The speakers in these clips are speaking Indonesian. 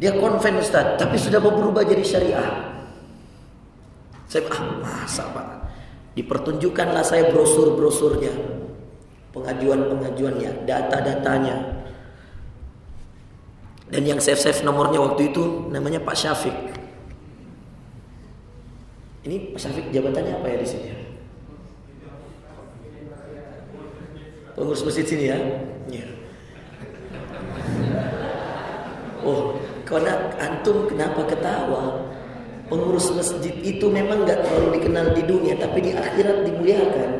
Dia konven Ustaz, tapi sudah mau berubah jadi syariah. Saya masa Pak? Dipertunjukkanlah saya brosur-brosurnya, pengajuan-pengajuannya, data-datanya. Dan yang save nomornya waktu itu namanya Pak Syafiq. Ini Pak Syafiq jabatannya apa ya di sini? Pengurus masjid sini ya? Iya. Oh, karena antum kenapa ketawa? Pengurus masjid itu memang nggak terlalu dikenal di dunia, tapi di akhirat dimuliakan.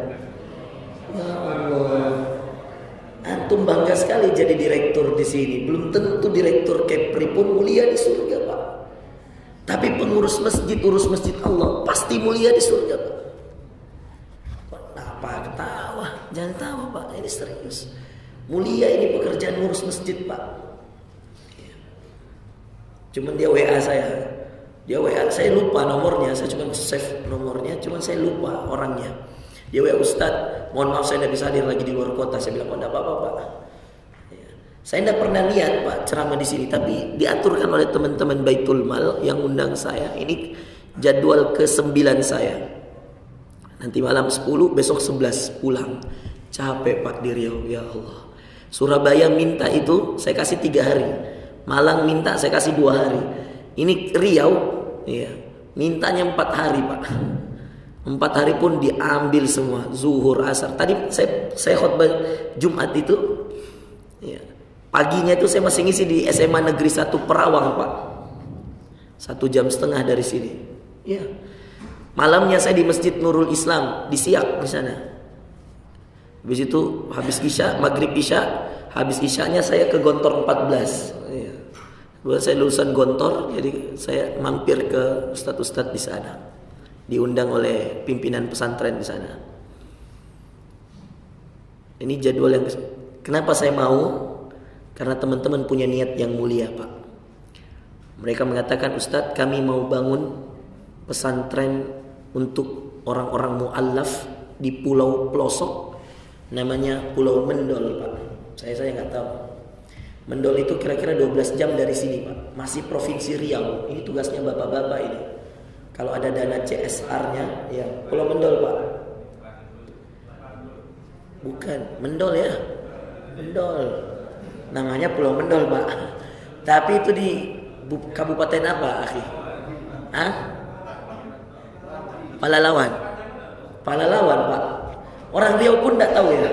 Ya Allah, antum bangga sekali jadi direktur di sini. Belum tentu direktur Kepri pun mulia di surga Pak. Tapi pengurus masjid, urus masjid Allah pasti mulia di surga Pak. Kenapa ketawa? Jangan tawa Pak, ini serius. Mulia ini pekerjaan ngurus masjid Pak. Cuman dia WA saya. Dia WA, saya lupa nomornya, saya cuma save nomornya, cuma saya lupa orangnya. Dia WA, Ustadz, mohon maaf saya tidak bisa hadir lagi di luar kota. Saya bilang, oh tidak apa-apa Pak. Ya. Saya tidak pernah niat Pak ceramah di sini, tapi diaturkan oleh teman-teman Baitul Mal yang undang saya. Ini jadwal ke-9 saya. Nanti malam 10, besok 11 pulang. Capek Pak di Riau, ya Allah. Surabaya minta itu, saya kasih 3 hari. Malang minta, saya kasih 2 hari. Ini Riau, ya, mintanya 4 hari Pak. 4 hari pun diambil semua, zuhur, asar. Tadi saya khutbah Jumat itu, ya, paginya itu saya masih ngisi di SMA Negeri 1 Perawang Pak. 1,5 jam dari sini. Ya. Malamnya saya di Masjid Nurul Islam di Siak di sana. Habis itu habis Isya, maghrib Isya, habis Isyanya saya ke Gontor 14. Ya. Saya lulusan Gontor, jadi saya mampir ke ustadz-ustadz di sana. Diundang oleh pimpinan pesantren di sana. Ini jadwal yang kenapa saya mau? Karena teman-teman punya niat yang mulia Pak. Mereka mengatakan, Ustadz kami mau bangun pesantren untuk orang-orang mu'allaf di pulau pelosok. Namanya Pulau Mendol Pak. Saya nggak tahu. Mendol itu kira-kira 12 jam dari sini Pak. Masih Provinsi Riau. Ini tugasnya bapak-bapak ini. Kalau ada dana CSR-nya, ya Pulau Mendol Pak. Bukan, Mendol ya. Mendol. Namanya Pulau Mendol Pak. Tapi itu di kabupaten apa, akhi? Hah? Palalawan. Palalawan Pak. Orang Riau pun tidak tahu ya.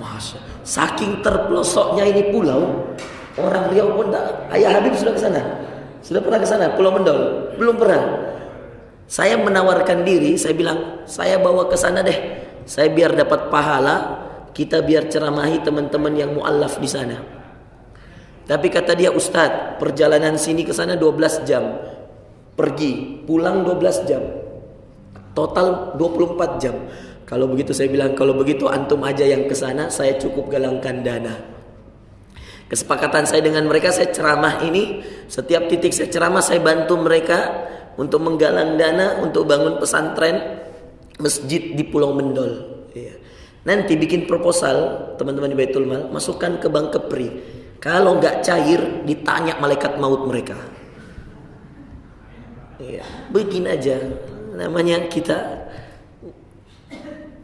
Masya. Saking terpelosoknya ini pulau, orang Riau pun tak. Ayah Habib sudah ke sana. Sudah pernah ke sana, Pulau Mendol? Belum pernah. Saya menawarkan diri, saya bilang, saya bawa ke sana deh. Saya biar dapat pahala, kita biar ceramahi teman-teman yang mu'allaf di sana. Tapi kata dia, Ustadz, perjalanan sini ke sana 12 jam. Pergi, pulang 12 jam. Total 24 jam. Kalau begitu saya bilang, kalau begitu antum aja yang ke sana, saya cukup galangkan dana. Kesepakatan saya dengan mereka, saya ceramah ini, setiap titik saya ceramah, saya bantu mereka untuk menggalang dana untuk bangun pesantren masjid di Pulau Mendol. Ya. Nanti bikin proposal, teman-teman di Baitul Mal, masukkan ke Bank Kepri. Kalau nggak cair, ditanya malaikat maut mereka. Ya, begini aja, namanya kita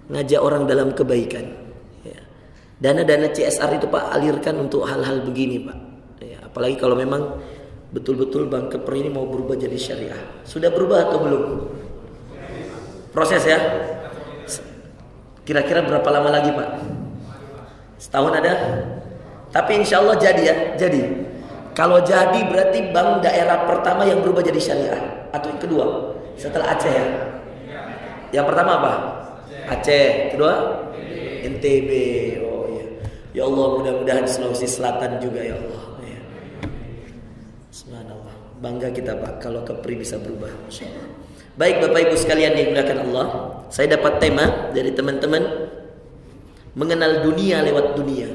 ngajak orang dalam kebaikan. Ya. Dana-dana CSR itu Pak alirkan untuk hal-hal begini Pak. Ya, apalagi kalau memang betul-betul Bank Kepri ini mau berubah jadi syariah. Sudah berubah atau belum? Proses ya. Kira-kira berapa lama lagi Pak? Setahun ada? Tapi insya Allah jadi ya. Jadi kalau jadi berarti bank daerah pertama yang berubah jadi syariah. Atau yang kedua setelah Aceh ya. Yang pertama apa? Aceh, kedua NTB. Oh ya. Ya Allah, mudah-mudahan Sulawesi Selatan juga ya Allah. Ya. Subhanallah. Bangga kita Pak kalau Kepri bisa berubah. Masyaallah. Baik Bapak Ibu sekalian yang dimuliakan Allah, saya dapat tema dari teman-teman mengenal dunia lewat dunia.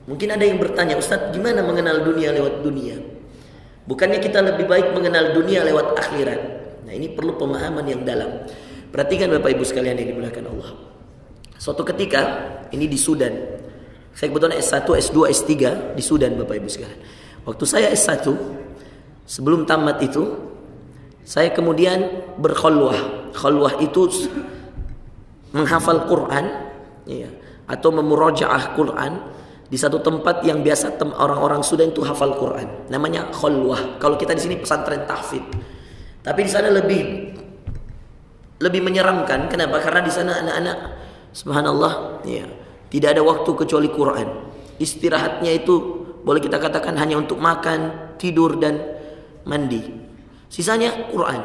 Mungkin ada yang bertanya, Ustadz, gimana mengenal dunia lewat dunia? Bukannya kita lebih baik mengenal dunia lewat akhirat? Nah, ini perlu pemahaman yang dalam. Perhatikan Bapak Ibu sekalian yang dimuliakan Allah. Suatu ketika, ini di Sudan. Saya kebetulan S1, S2, S3 di Sudan Bapak Ibu sekalian. Waktu saya S1, Sebelum tamat itu, saya kemudian berkhulwah. Khulwah itu menghafal Quran, ya, atau memurajaah Quran di satu tempat yang biasa orang-orang Sudan itu hafal Quran. Namanya khulwah. Kalau kita di sini pesantren tahfidz. Tapi di sana lebih menyeramkan. Kenapa? Karena di sana anak-anak, subhanallah, ya, tidak ada waktu kecuali Quran. Istirahatnya itu boleh kita katakan hanya untuk makan, tidur, dan mandi. Sisanya Quran.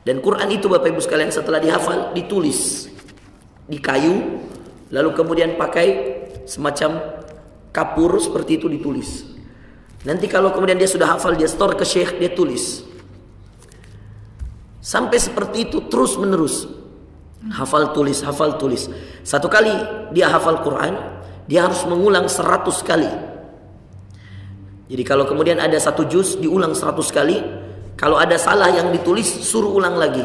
Dan Quran itu Bapak Ibu sekalian setelah dihafal ditulis di kayu, lalu kemudian pakai semacam kapur seperti itu ditulis. Nanti kalau kemudian dia sudah hafal, dia store ke syekh, dia tulis. Sampai seperti itu terus menerus. Hafal tulis, hafal tulis. Satu kali dia hafal Quran, dia harus mengulang 100 kali. Jadi kalau kemudian ada satu juz diulang 100 kali. Kalau ada salah yang ditulis suruh ulang lagi.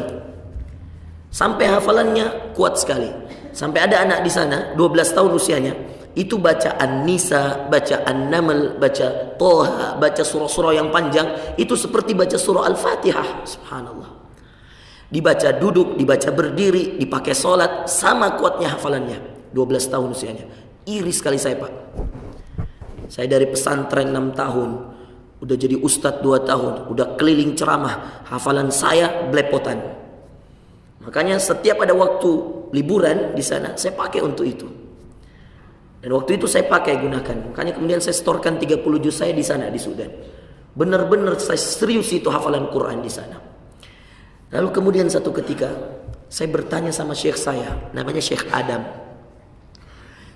Sampai hafalannya kuat sekali. Sampai ada anak di sana 12 tahun usianya, itu baca An-Nisa, baca An-Naml, baca Toha, baca surah-surah yang panjang, itu seperti baca surah Al-Fatihah. Subhanallah. Dibaca duduk, dibaca berdiri, dipakai sholat, sama kuatnya hafalannya. 12 tahun usianya. Iri sekali saya, Pak. Saya dari pesantren 6 tahun, udah jadi ustadz 2 tahun, udah keliling ceramah, hafalan saya belepotan. Makanya setiap ada waktu liburan di sana, saya pakai untuk itu. Dan waktu itu saya pakai gunakan. Makanya kemudian saya storekan 30 juz saya di sana di Sudan. Benar-benar saya serius itu hafalan Quran di sana. Lalu kemudian satu ketika saya bertanya sama syekh saya, namanya Syekh Adam.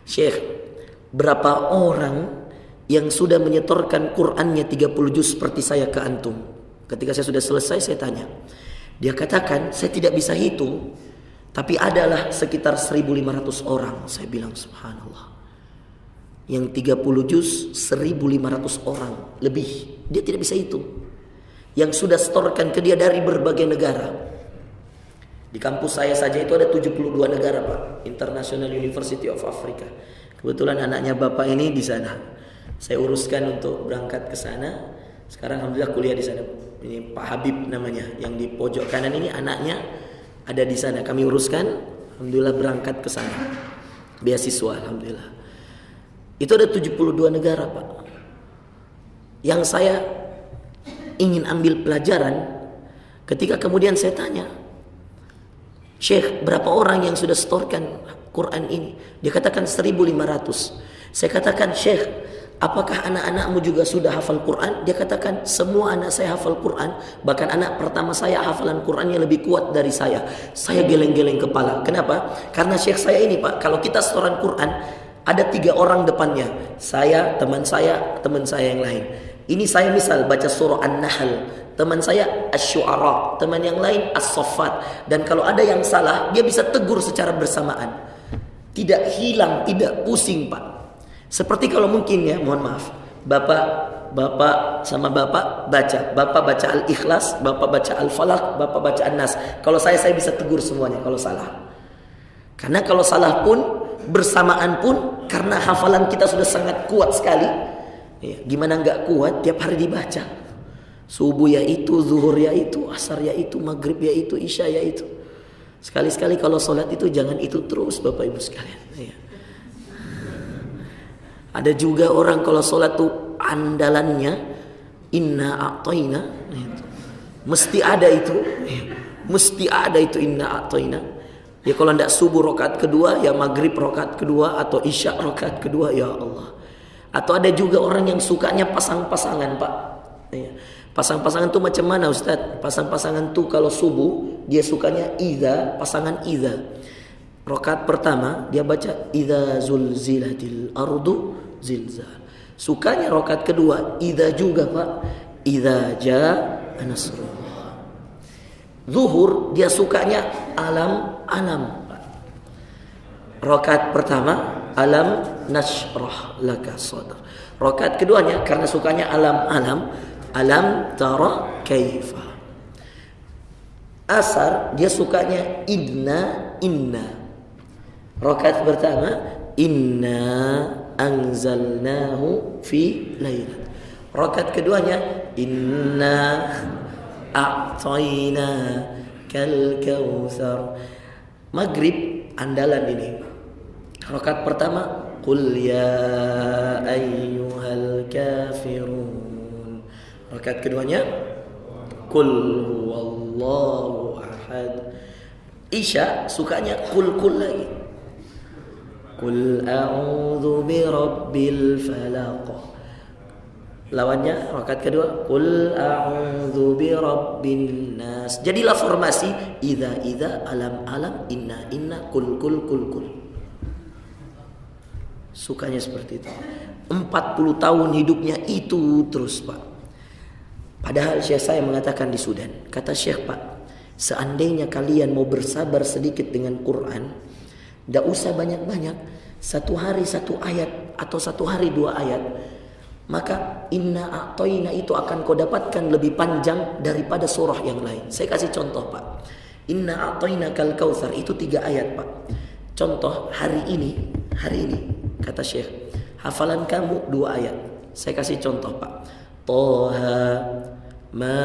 Syekh, berapa orang yang sudah menyetorkan Qurannya 30 juz seperti saya ke antum? Ketika saya sudah selesai saya tanya. Dia katakan, saya tidak bisa hitung, tapi adalah sekitar 1.500 orang. Saya bilang subhanallah. Yang 30 juz 1.500 orang lebih, dia tidak bisa hitung. Yang sudah setorkan ke dia dari berbagai negara. Di kampus saya saja itu ada 72 negara, Pak. International University of Africa. Kebetulan anaknya Bapak ini di sana. Saya uruskan untuk berangkat ke sana. Sekarang alhamdulillah kuliah di sana. Ini Pak Habib namanya, yang di pojok kanan ini anaknya ada di sana. Kami uruskan, alhamdulillah berangkat ke sana. Beasiswa, alhamdulillah. Itu ada 72 negara, Pak. Yang saya ingin ambil pelajaran, ketika kemudian saya tanya, Syekh, berapa orang yang sudah setorkan Quran ini? Dia katakan 1.500. Saya katakan, Syekh, apakah anak-anakmu juga sudah hafal Quran? Dia katakan, semua anak saya hafal Quran. Bahkan anak pertama saya hafalan Qurannya lebih kuat dari saya. Saya geleng-geleng kepala. Kenapa? Karena syekh saya ini, Pak, kalau kita setoran Quran, ada 3 orang depannya. Saya, teman saya yang lain. Ini saya misal baca surah An-Nahl, teman saya Asy-Syu'ara, teman yang lain As-Saffat. Dan kalau ada yang salah, dia bisa tegur secara bersamaan. Tidak hilang, tidak pusing, Pak. Seperti kalau mungkin ya, mohon maaf, bapak sama bapak baca Al-Ikhlas, bapak baca Al-Falaq, bapak baca An-Nas. Kalau saya bisa tegur semuanya kalau salah. Karena kalau salah pun, bersamaan pun, karena hafalan kita sudah sangat kuat sekali, ya, gimana nggak kuat, tiap hari dibaca. Subuh ya itu, zuhur ya itu, asar ya itu, maghrib ya itu, isya ya itu. Sekali-sekali kalau sholat itu jangan itu terus, Bapak Ibu sekalian. Ya. Ada juga orang kalau sholat tuh andalannya inna a'toina, mesti ada itu, inna a'toina. Ya kalau tidak subuh rakaat kedua, ya maghrib rakaat kedua, atau isya rakaat kedua, ya Allah. Atau ada juga orang yang sukanya pasang-pasangan, Pak. Ya. Pasang-pasangan tuh macam mana, Ustaz? Pasang-pasangan tuh kalau subuh dia sukanya idza, pasangan idza. Rakaat pertama dia baca idza zulzilatil ardu zilzal. Sukanya rakaat kedua idza juga, Pak. Idza jaa nasrullah. Zuhur dia sukanya alam, Pak. Rakaat pertama alam nashrah laka sadr. Rakaat keduanya karena sukanya alam tara kaifa. Asar dia sukanya inna. Rakaat pertama inna anzalnahu fi lailat. Rakaat keduanya inna a'tayna kal kautsar. Maghrib andalan ini. Rakaat pertama qul ya ayyuhal kafirun. Rakaat keduanya qul huwallahu ahad. Isya sukanya qul lagi. Qul a'udzu birabbil falaq. Lawannya rakaat kedua qul a'udzu birabbin nas. Jadilah formasi idza alam inna kul. Sukanya seperti itu. 40 tahun hidupnya itu terus, Pak. Padahal Syekh saya mengatakan di Sudan, kata Syekh, Pak, seandainya kalian mau bersabar sedikit dengan Quran, tidak usah banyak-banyak, satu hari satu ayat atau satu hari 2 ayat, maka inna a'tayna itu akan kau dapatkan lebih panjang daripada surah yang lain. Saya kasih contoh, Pak. Inna a'tayna kal kautsar itu 3 ayat, Pak. Contoh hari ini kata Syekh, hafalan kamu 2 ayat. Saya kasih contoh, Pak. Toha ma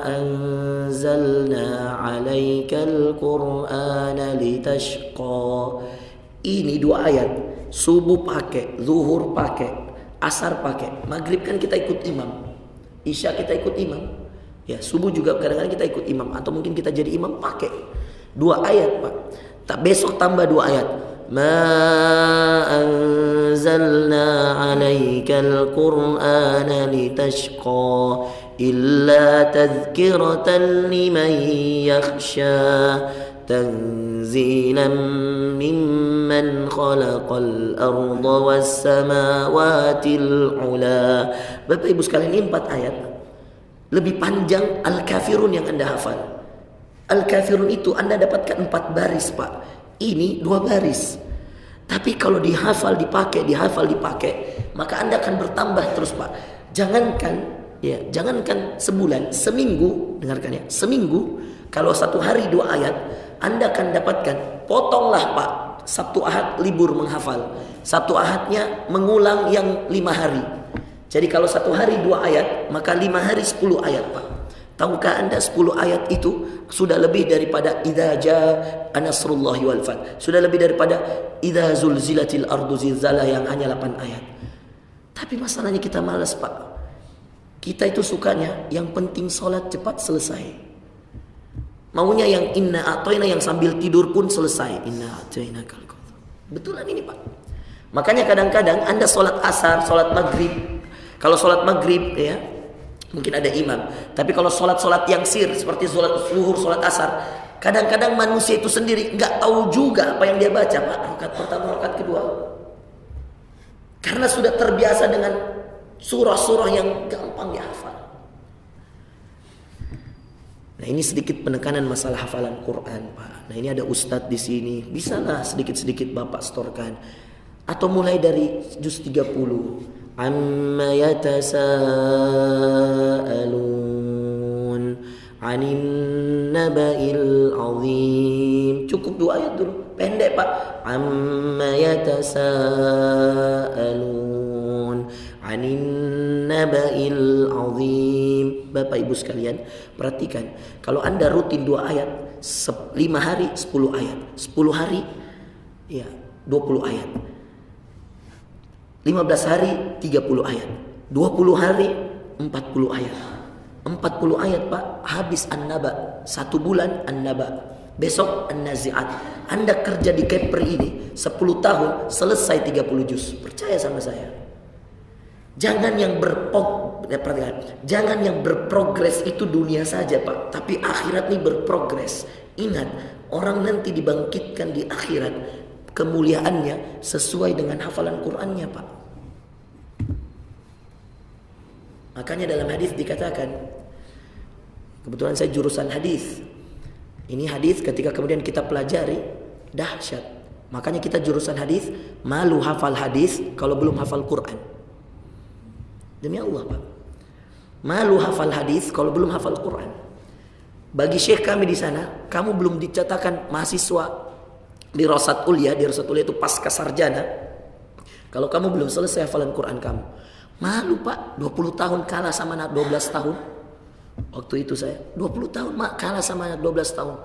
anzalna 'alaikal qur'ana litashqa. Ini 2 ayat. Subuh pakai, zuhur pakai, asar pakai, maghrib kan kita ikut imam, isya kita ikut imam, ya subuh juga kadang-kadang kita ikut imam, atau mungkin kita jadi imam pakai 2 ayat, Pak. Tak besok tambah 2 ayat. Ma anzalna 'alaikal qur'ana litashqa illa tadhkiratan liman yakhsha tanzilan mimman khalaqal arda was samawatil ula. Bapak Ibu sekalian, ini 4 ayat lebih panjang Al-Kafirun yang Anda hafal. Al-Kafirun itu Anda dapatkan 4 baris, Pak. Ini 2 baris. Tapi kalau dihafal dipakai, maka Anda akan bertambah terus, Pak. Jangankan sebulan, seminggu, dengarkan ya, seminggu. Kalau 1 hari 2 ayat, Anda akan dapatkan, potonglah, Pak, Sabtu Ahad libur menghafal, Sabtu Ahadnya mengulang yang 5 hari. Jadi kalau 1 hari 2 ayat, maka 5 hari 10 ayat, Pak. Tahukah Anda 10 ayat itu sudah lebih daripada idza jaa nasrullahi wal fath, sudah lebih daripada idza zulzilatil ardu zilzala yang hanya 8 ayat. Tapi masalahnya kita malas, Pak. Kita itu sukanya yang penting sholat cepat selesai. Maunya yang inna a'tayna yang sambil tidur pun selesai. Inna a'tayna kal kautsar. Betulan ini, Pak. Makanya kadang-kadang Anda sholat asar, sholat maghrib. Kalau sholat maghrib ya mungkin ada imam. Tapi kalau sholat yang sir seperti sholat zuhur, sholat asar, kadang-kadang manusia itu sendiri nggak tahu juga apa yang dia baca, Pak. Rakaat pertama, rakaat kedua. Karena sudah terbiasa dengan surah-surah yang gampang dihafal. Nah, ini sedikit penekanan masalah hafalan Quran, Pak. Nah, ini ada ustadz di sini. Bisalah sedikit-sedikit Bapak setorkan. Atau mulai dari juz 30. Amma yatasaalun 'anin naba'il 'azim. Cukup 2 ayat dulu. Pendek, Pak. Amma yatasaalun 'anin naba'il 'azim. Bapak Ibu sekalian, perhatikan. Kalau Anda rutin 2 ayat, 5 hari 10 ayat. 10 hari ya 20 ayat. 15 hari 30 ayat. 20 hari 40 ayat. 40 ayat, Pak, habis An-Naba. 1 bulan An-Naba. Besok An-Nazi'at. Anda kerja di Kepri ini 10 tahun selesai 30 juz. Percaya sama saya. Jangan yang berprogres itu dunia saja, Pak. Tapi akhirat ini berprogres. Ingat, orang nanti dibangkitkan di akhirat, kemuliaannya sesuai dengan hafalan Qur'annya, Pak. Makanya dalam hadis dikatakan, kebetulan saya jurusan hadis. Ini hadis ketika kemudian kita pelajari dahsyat. Makanya kita jurusan hadis, malu hafal hadis kalau belum hafal Quran. Demi Allah, Pak. Malu hafal hadis kalau belum hafal Quran. Bagi syekh kami di sana, kamu belum dicatakan mahasiswa di Rosatul Ulia. Di Rosatul Ulia itu pasca sarjana. Kalau kamu belum selesai hafalan Quran kamu, Malu Pak, 20 tahun kalah sama anak 12 tahun. Waktu itu saya 20 tahun kalah sama anak 12 tahun.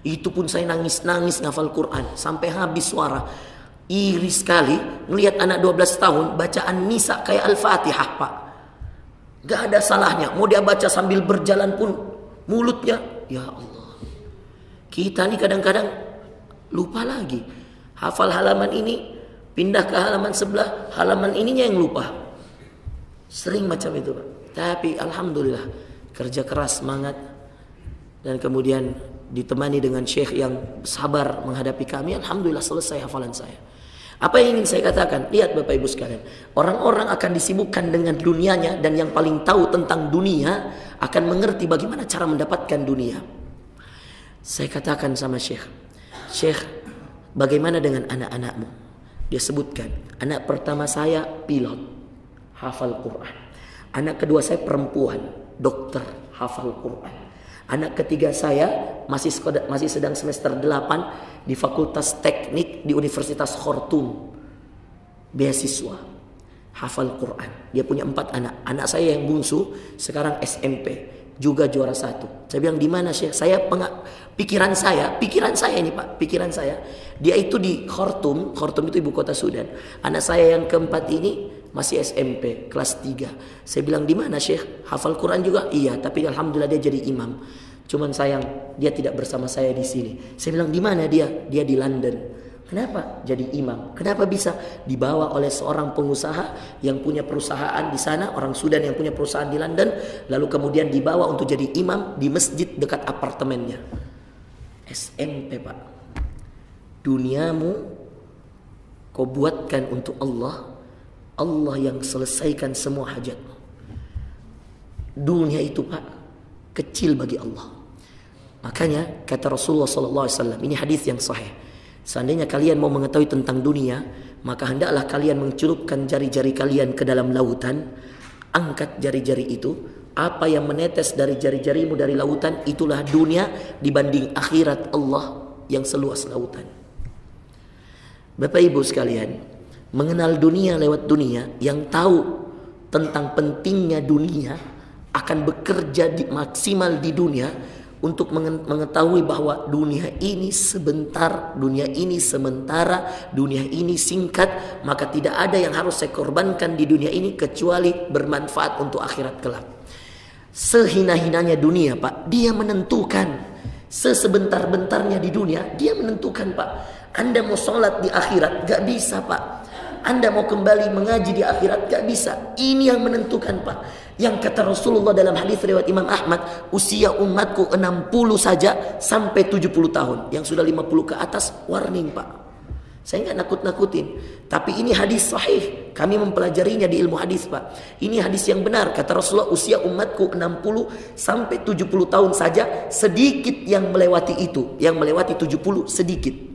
Itu pun saya nangis-nangis ngafal Quran sampai habis suara. Iri sekali melihat anak 12 tahun bacaan misa kayak Al-Fatihah Pak. Gak ada salahnya. Mau dia baca sambil berjalan pun mulutnya, ya Allah. Kita nih kadang-kadang lupa lagi. Hafal halaman ini, pindah ke halaman sebelah, halaman ininya yang lupa. Sering macam itu Pak. Tapi alhamdulillah kerja keras, semangat, dan kemudian ditemani dengan syekh yang sabar menghadapi kami, alhamdulillah selesai hafalan saya. Apa yang ingin saya katakan? Lihat Bapak Ibu sekalian, orang-orang akan disibukkan dengan dunianya, dan yang paling tahu tentang dunia akan mengerti bagaimana cara mendapatkan dunia. Saya katakan sama syekh, "Syekh, bagaimana dengan anak-anakmu?" Dia sebutkan, "Anak pertama saya pilot, hafal Quran. Anak kedua saya perempuan, dokter, hafal Quran. Anak ketiga saya masih sedang semester 8 di Fakultas Teknik di Universitas Khartoum, beasiswa, hafal Quran. Dia punya 4 anak. Anak saya yang bungsu sekarang SMP, juga juara 1. Saya bilang, di mana Syekh? Pikiran saya ini Pak, pikiran saya. Dia itu di Khartoum itu ibu kota Sudan. Anak saya yang keempat ini masih SMP, kelas 3. Saya bilang, di mana Syekh? Hafal Quran juga? Iya, tapi alhamdulillah dia jadi imam. Cuman sayang, dia tidak bersama saya di sini. Saya bilang, di mana dia? Dia di London. Kenapa jadi imam? Kenapa bisa? Dibawa oleh seorang pengusaha yang punya perusahaan di sana, orang Sudan yang punya perusahaan di London, lalu kemudian dibawa untuk jadi imam di masjid dekat apartemennya. SMP Pak. Duniamu kau buatkan untuk Allah, Allah yang selesaikan semua hajatmu. Dunia itu Pak, kecil bagi Allah. Makanya kata Rasulullah SAW, ini hadis yang sahih. Seandainya kalian mau mengetahui tentang dunia, maka hendaklah kalian mencelupkan jari-jari kalian ke dalam lautan. Angkat jari-jari itu, apa yang menetes dari jari-jarimu dari lautan, itulah dunia dibanding akhirat Allah yang seluas lautan. Bapak Ibu sekalian, mengenal dunia lewat dunia, yang tahu tentang pentingnya dunia akan bekerja maksimal di dunia untuk mengetahui bahwa dunia ini sebentar, dunia ini sementara, dunia ini singkat, maka tidak ada yang harus saya korbankan di dunia ini kecuali bermanfaat untuk akhirat kelak. Sehina-hinanya dunia Pak, dia menentukan. Sesebentar-bentarnya di dunia, dia menentukan Pak. Anda mau sholat di akhirat, gak bisa Pak. Anda mau kembali mengaji di akhirat, gak bisa. Ini yang menentukan Pak. Yang kata Rasulullah dalam hadis riwayat Imam Ahmad, usia umatku 60 saja sampai 70 tahun. Yang sudah 50 ke atas, warning Pak. Saya nggak nakut-nakutin. Tapi ini hadis sahih. Kami mempelajarinya di ilmu hadis Pak. Ini hadis yang benar. Kata Rasulullah, usia umatku 60 sampai 70 tahun saja. Sedikit yang melewati itu. Yang melewati 70 sedikit.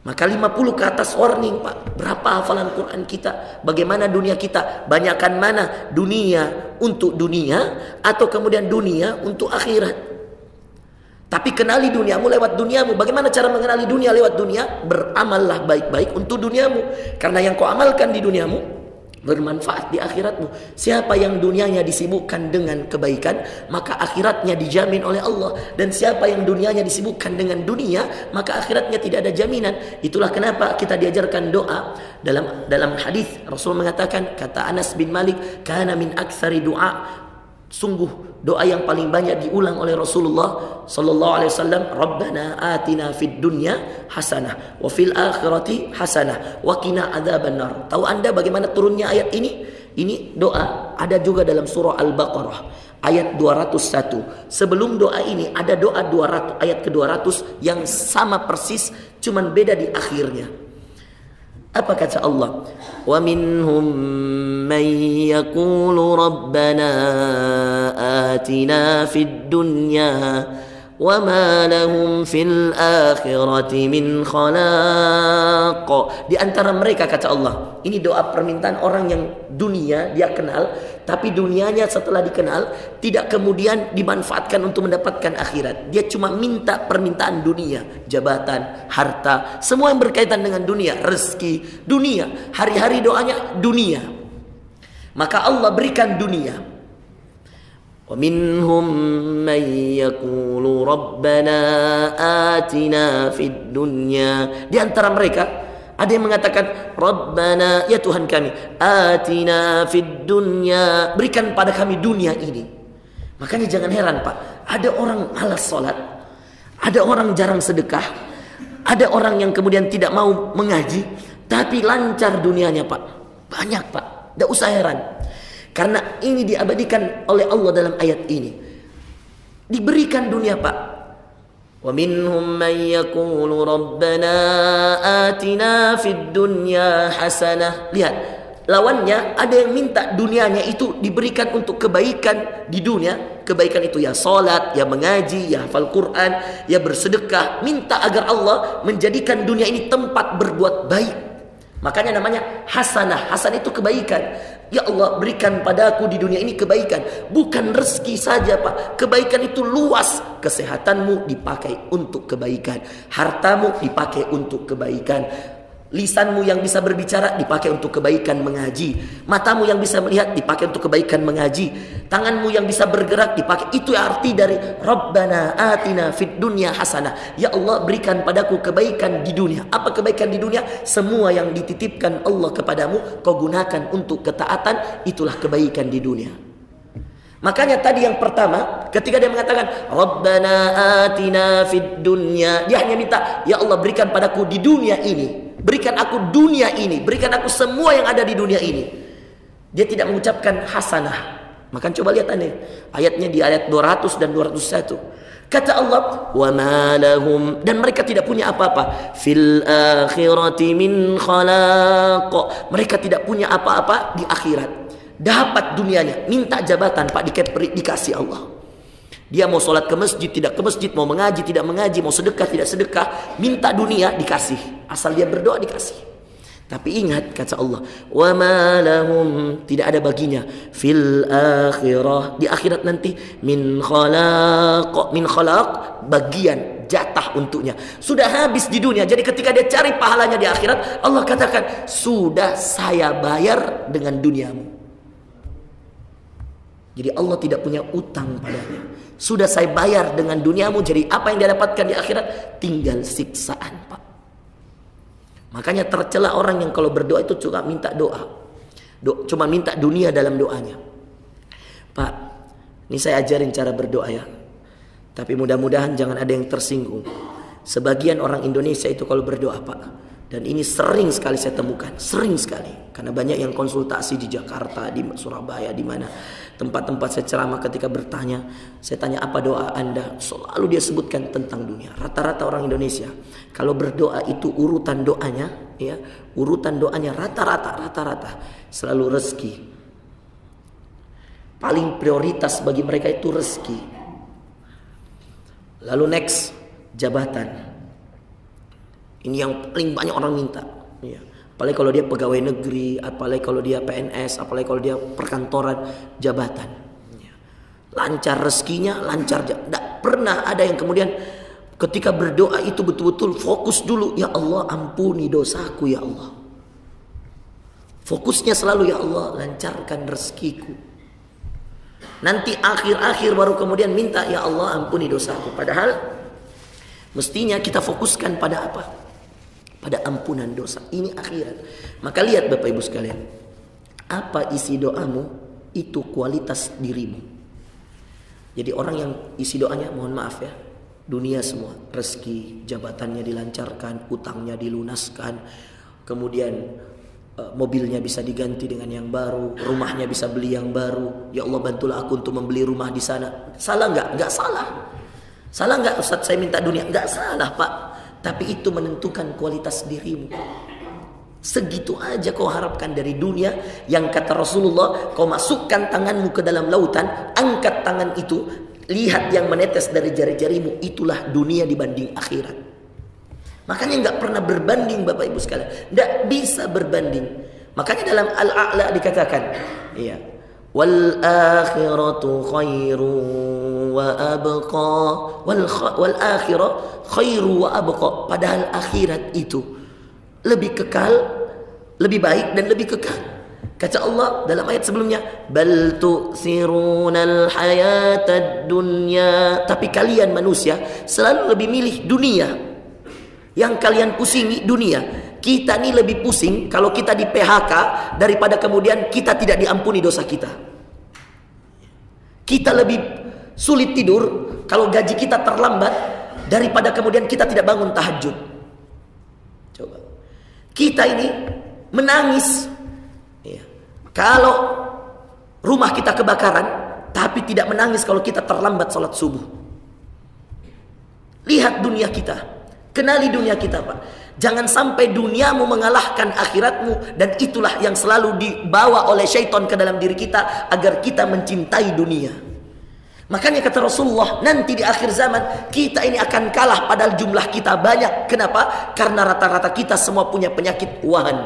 Maka 50 ke atas warning Pak. Berapa hafalan Quran kita? Bagaimana dunia kita? Banyakkan mana dunia untuk dunia, atau kemudian dunia untuk akhirat? Tapi kenali duniamu lewat duniamu. Bagaimana cara mengenali dunia lewat dunia? Beramallah baik-baik untuk duniamu. Karena yang kau amalkan di duniamu bermanfaat di akhiratmu. Siapa yang dunianya disibukkan dengan kebaikan, maka akhiratnya dijamin oleh Allah. Dan siapa yang dunianya disibukkan dengan dunia, maka akhiratnya tidak ada jaminan. Itulah kenapa kita diajarkan doa. Dalam hadis Rasul mengatakan, kata Anas bin Malik, kana min aktsari du'a, sungguh doa yang paling banyak diulang oleh Rasulullah sallallahu alaihi wasallam, Rabbana atina fid dunya hasanah wa fil akhirati hasanah wa qina adzabannar. Tahu Anda bagaimana turunnya ayat ini? Ini doa ada juga dalam surah Al-Baqarah ayat 201. Sebelum doa ini ada doa 200, ayat ke-200 yang sama persis, cuman beda di akhirnya. Apa kata Allah? Wa minhum man yaqulu rabbana atina fid dunya wa ma lahum fil akhirati min khalaq. Di antara mereka kata Allah, ini doa permintaan orang yang dunia dia kenal, Tapi dunianya setelah dikenal tidak kemudian dimanfaatkan untuk mendapatkan akhirat. Dia cuma minta permintaan dunia, jabatan, harta, semua yang berkaitan dengan dunia, rezeki, dunia. Hari-hari doanya dunia. Maka Allah berikan dunia. Wa minhum man yaqulu rabbana atina fid dunya. Di antara mereka ada yang mengatakan, Rabbana, ya Tuhan kami, atina fid dunya, berikan pada kami dunia ini. Makanya jangan heran Pak, ada orang malas sholat, ada orang jarang sedekah, ada orang yang kemudian tidak mau mengaji, tapi lancar dunianya Pak. Banyak Pak, tidak usah heran. Karena ini diabadikan oleh Allah dalam ayat ini. Diberikan dunia Pak. وَمِنْهُمْ مَنْ يَقُولُ رَبَّنَا آتِنَا فِي الدُّنْيَا حَسَنَةً. Lihat, lawannya ada yang minta dunianya itu diberikan untuk kebaikan di dunia. Kebaikan itu ya salat, ya mengaji, ya hafal Quran, ya bersedekah. Minta agar Allah menjadikan dunia ini tempat berbuat baik. Makanya namanya hasanah. Hasanah itu kebaikan. Ya Allah, berikan padaku di dunia ini kebaikan. Bukan rezeki saja Pak. Kebaikan itu luas. Kesehatanmu dipakai untuk kebaikan. Hartamu dipakai untuk kebaikan. Lisanmu yang bisa berbicara dipakai untuk kebaikan mengaji. Matamu yang bisa melihat dipakai untuk kebaikan mengaji. Tanganmu yang bisa bergerak dipakai. Itu arti dari Rabbana atina fid dunya hasanah. Ya Allah, berikan padaku kebaikan di dunia. Apa kebaikan di dunia? Semua yang dititipkan Allah kepadamu kau gunakan untuk ketaatan. Itulah kebaikan di dunia. Makanya tadi yang pertama, ketika dia mengatakan Rabbana atina fid dunya, dia hanya minta, ya Allah berikan padaku di dunia ini. Berikan aku dunia ini, berikan aku semua yang ada di dunia ini. Dia tidak mengucapkan hasanah. Maka coba lihat aneh, ayatnya di ayat 200 dan 201. Kata Allah, wa ma lahum, dan mereka tidak punya apa-apa, fil akhirati min khalaq. Mereka tidak punya apa-apa di akhirat. Dapat dunianya, minta jabatan Pak dikasih Allah. Dia mau sholat ke masjid, tidak ke masjid, mau mengaji, tidak mengaji, mau sedekah, tidak sedekah, minta dunia dikasih. Asal dia berdoa dikasih. Tapi ingat kata Allah, wa ma lahum, tidak ada baginya fil akhirah, di akhirat nanti min khalaq, bagian jatah untuknya. Sudah habis di dunia. Jadi ketika dia cari pahalanya di akhirat, Allah katakan, sudah saya bayar dengan duniamu. Jadi Allah tidak punya utang padanya. Sudah saya bayar dengan duniamu. Jadi apa yang dia dapatkan di akhirat? Tinggal siksaan Pak. Makanya tercela orang yang kalau berdoa itu cuma minta doa. Cuma minta dunia dalam doanya. Pak, ini saya ajarin cara berdoa ya. Tapi mudah-mudahan jangan ada yang tersinggung. Sebagian orang Indonesia itu kalau berdoa Pak, dan ini sering sekali saya temukan, sering sekali, karena banyak yang konsultasi di Jakarta, di Surabaya, di mana tempat-tempat saya ceramah, ketika bertanya, saya tanya apa doa Anda, selalu dia sebutkan tentang dunia. Rata-rata orang Indonesia kalau berdoa itu urutan doanya, ya, urutan doanya rata-rata selalu rezeki. Paling prioritas bagi mereka itu rezeki. Lalu next, jabatan. Ini yang paling banyak orang minta. Ya. Apalagi kalau dia pegawai negeri, apalagi kalau dia PNS, apalagi kalau dia perkantoran, jabatan. Ya. Lancar rezekinya, lancar. Tidak pernah ada yang kemudian ketika berdoa itu betul-betul fokus dulu. Ya Allah, ampuni dosaku ya Allah. Fokusnya selalu ya Allah, lancarkan rezekiku. Nanti akhir-akhir baru kemudian minta ya Allah, ampuni dosaku. Padahal mestinya kita fokuskan pada apa? Pada ampunan dosa. Ini akhirat. Maka lihat Bapak Ibu sekalian, apa isi doamu, itu kualitas dirimu. Jadi orang yang isi doanya, mohon maaf ya, dunia semua, rezeki, jabatannya dilancarkan, utangnya dilunaskan, kemudian mobilnya bisa diganti dengan yang baru, rumahnya bisa beli yang baru. Ya Allah, bantulah aku untuk membeli rumah di sana. Salah enggak? Enggak salah. Salah enggak Ustaz saya minta dunia? Enggak salah Pak. Tapi itu menentukan kualitas dirimu. Segitu aja kau harapkan dari dunia, yang kata Rasulullah, kau masukkan tanganmu ke dalam lautan, angkat tangan itu, lihat yang menetes dari jari-jarimu, itulah dunia dibanding akhirat. Makanya enggak pernah berbanding Bapak Ibu sekalian. Enggak bisa berbanding. Makanya dalam Al-A'la dikatakan, iya, wal akhiratu khairun wa abqa. Wal akhirah khairu wa abqa. Padahal akhirat itu lebih kekal, lebih baik dan lebih kekal. Kata Allah dalam ayat sebelumnya, bal tu'thirunal hayatad dunya. Tapi kalian manusia selalu lebih milih dunia. Yang kalian pusingi dunia. Kita ini lebih pusing kalau kita di PHK daripada kemudian kita tidak diampuni dosa kita. Kita lebih sulit tidur kalau gaji kita terlambat daripada kemudian kita tidak bangun tahajud. Coba. Kita ini menangis kalau rumah kita kebakaran, tapi tidak menangis kalau kita terlambat sholat subuh. Lihat dunia kita, kenali dunia kita, Pak. Jangan sampai duniamu mengalahkan akhiratmu, dan itulah yang selalu dibawa oleh syaitan ke dalam diri kita agar kita mencintai dunia. Makanya kata Rasulullah, nanti di akhir zaman kita ini akan kalah padahal jumlah kita banyak. Kenapa? Karena rata-rata kita semua punya penyakit wahan,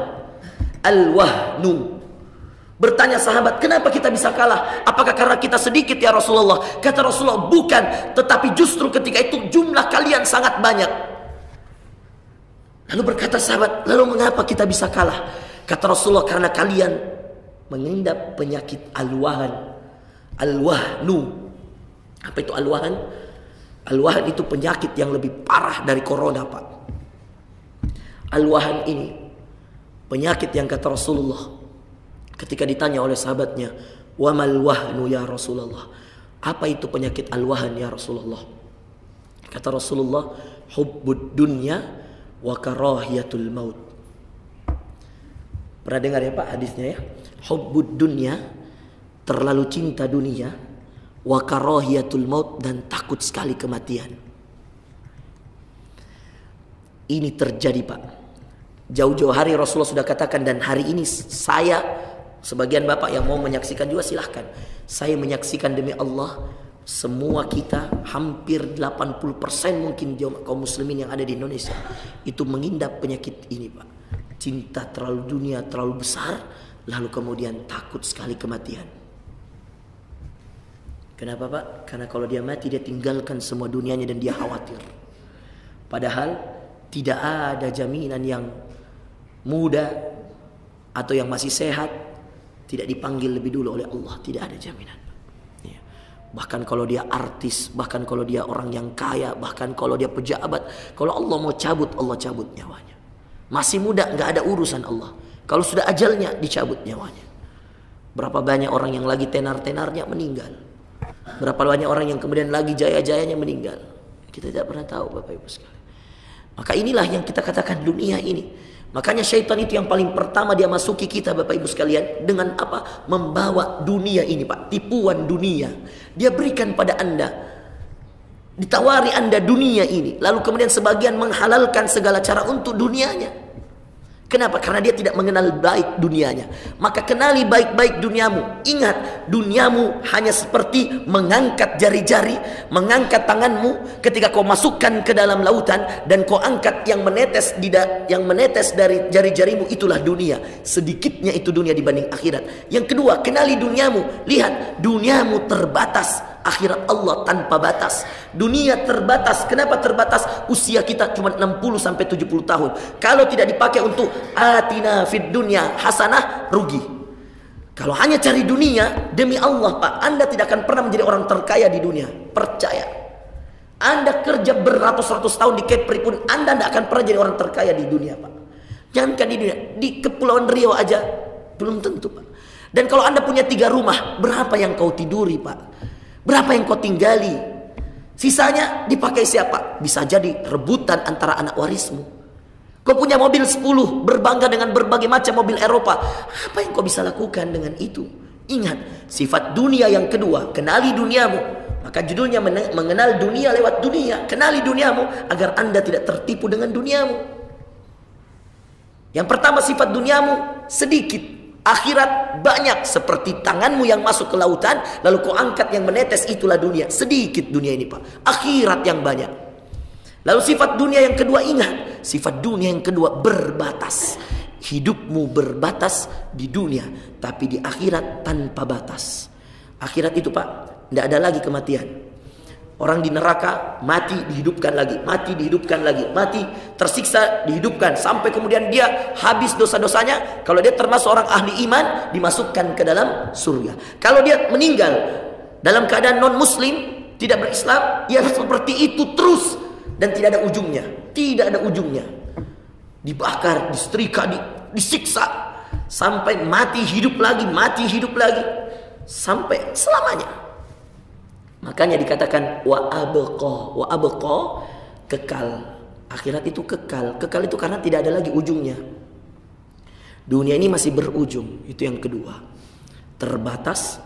al-wahnu. Bertanya sahabat, kenapa kita bisa kalah? Apakah karena kita sedikit ya Rasulullah? Kata Rasulullah, bukan. Tetapi justru ketika itu jumlah kalian sangat banyak. Lalu berkata sahabat, lalu mengapa kita bisa kalah? Kata Rasulullah, karena kalian mengidap penyakit al-wahan, al-wahnu. Apa itu al-wahan? Al-wahan itu penyakit yang lebih parah dari corona, Pak. Al-wahan ini penyakit yang kata Rasulullah ketika ditanya oleh sahabatnya, wa mal wahnu ya Rasulullah, apa itu penyakit al-wahan ya Rasulullah? Kata Rasulullah, hubbud dunya wa karahiyatul maut. Pernah dengar ya Pak hadisnya ya? Hubbud dunya, terlalu cinta dunia, wa karahiyatul maut, dan takut sekali kematian. Ini terjadi Pak. Jauh-jauh hari Rasulullah sudah katakan, dan hari ini saya, sebagian bapak yang mau menyaksikan juga silahkan. Saya menyaksikan demi Allah, semua kita hampir 80% mungkin kaum muslimin yang ada di Indonesia itu mengidap penyakit ini Pak. Cinta terlalu dunia, terlalu besar, lalu kemudian takut sekali kematian. Kenapa Pak? Karena kalau dia mati dia tinggalkan semua dunianya dan dia khawatir. Padahal tidak ada jaminan yang muda atau yang masih sehat tidak dipanggil lebih dulu oleh Allah. Tidak ada jaminan. Ya. Bahkan kalau dia artis, bahkan kalau dia orang yang kaya, bahkan kalau dia pejabat, kalau Allah mau cabut, Allah cabut nyawanya. Masih muda nggak ada urusan Allah. Kalau sudah ajalnya, dicabut nyawanya. Berapa banyak orang yang lagi tenar-tenarnya meninggal. Berapa banyak orang yang kemudian lagi jaya-jayanya meninggal. Kita tidak pernah tahu Bapak Ibu sekalian. Maka inilah yang kita katakan dunia ini. Makanya syaitan itu yang paling pertama dia masuki kita Bapak Ibu sekalian. Dengan apa? Membawa dunia ini Pak. Tipuan dunia. Dia berikan pada Anda. Ditawari Anda dunia ini. Lalu kemudian sebagian menghalalkan segala cara untuk dunianya. Kenapa? Karena dia tidak mengenal baik dunianya. Maka kenali baik-baik duniamu. Ingat, duniamu hanya seperti mengangkat jari-jari, mengangkat tanganmu ketika kau masukkan ke dalam lautan dan kau angkat yang menetes dari jari-jarimu, itulah dunia. Sedikitnya itu dunia dibanding akhirat. Yang kedua, kenali duniamu. Lihat, duniamu terbatas. Akhirat Allah tanpa batas. Dunia terbatas. Kenapa terbatas? Usia kita cuma 60-70 tahun. Kalau tidak dipakai untuk atina fid dunya hasanah, rugi. Kalau hanya cari dunia, demi Allah Pak, Anda tidak akan pernah menjadi orang terkaya di dunia. Percaya. Anda kerja beratus-ratus tahun di Kepri pun Anda tidak akan pernah jadi orang terkaya di dunia Pak. Jangankan di dunia, di Kepulauan Riau aja belum tentu Pak. Dan kalau Anda punya 3 rumah, berapa yang kau tiduri Pak? Berapa yang kau tinggali? Sisanya dipakai siapa? Bisa jadi rebutan antara anak warismu. Kau punya mobil 10, berbangga dengan berbagai macam mobil Eropa. Apa yang kau bisa lakukan dengan itu? Ingat, sifat dunia yang kedua, kenali duniamu. Maka judulnya mengenal dunia lewat dunia. Kenali duniamu agar Anda tidak tertipu dengan duniamu. Yang pertama, sifat duniamu sedikit. Akhirat banyak, seperti tanganmu yang masuk ke lautan lalu kau angkat yang menetes, itulah dunia. Sedikit dunia ini Pak. Akhirat yang banyak. Lalu sifat dunia yang kedua, ingat, sifat dunia yang kedua berbatas. hidupmu berbatas di dunia, tapi di akhirat tanpa batas. Akhirat itu Pak, tidak ada lagi kematian. Orang di neraka mati dihidupkan lagi, mati dihidupkan lagi, mati tersiksa dihidupkan sampai kemudian dia habis dosa-dosanya. Kalau dia termasuk orang ahli iman, dimasukkan ke dalam surga. Kalau dia meninggal dalam keadaan non muslim, tidak berislam, ya seperti itu terus dan tidak ada ujungnya, tidak ada ujungnya. Dibakar, disetrika, disiksa sampai mati hidup lagi, mati hidup lagi sampai selamanya. Makanya dikatakan wa abqa, kekal. Akhirat itu kekal. Kekal itu karena tidak ada lagi ujungnya. Dunia ini masih berujung, itu yang kedua. Terbatas,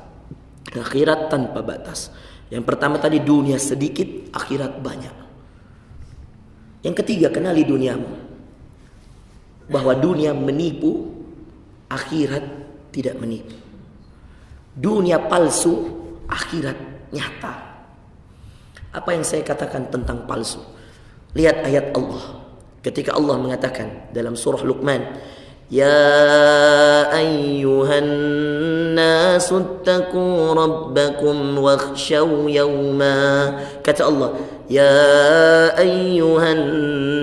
akhirat tanpa batas. Yang pertama tadi dunia sedikit, akhirat banyak. Yang ketiga, kenali duniamu. Bahwa dunia menipu, akhirat tidak menipu. Dunia palsu, akhirat nyata. Apa yang saya katakan tentang palsu? Lihat ayat Allah. Ketika Allah mengatakan dalam surah Luqman, ya ayyuhan nasu attaqu rabbakum wakhshaw yawma. Kata Allah, ya ayyuhan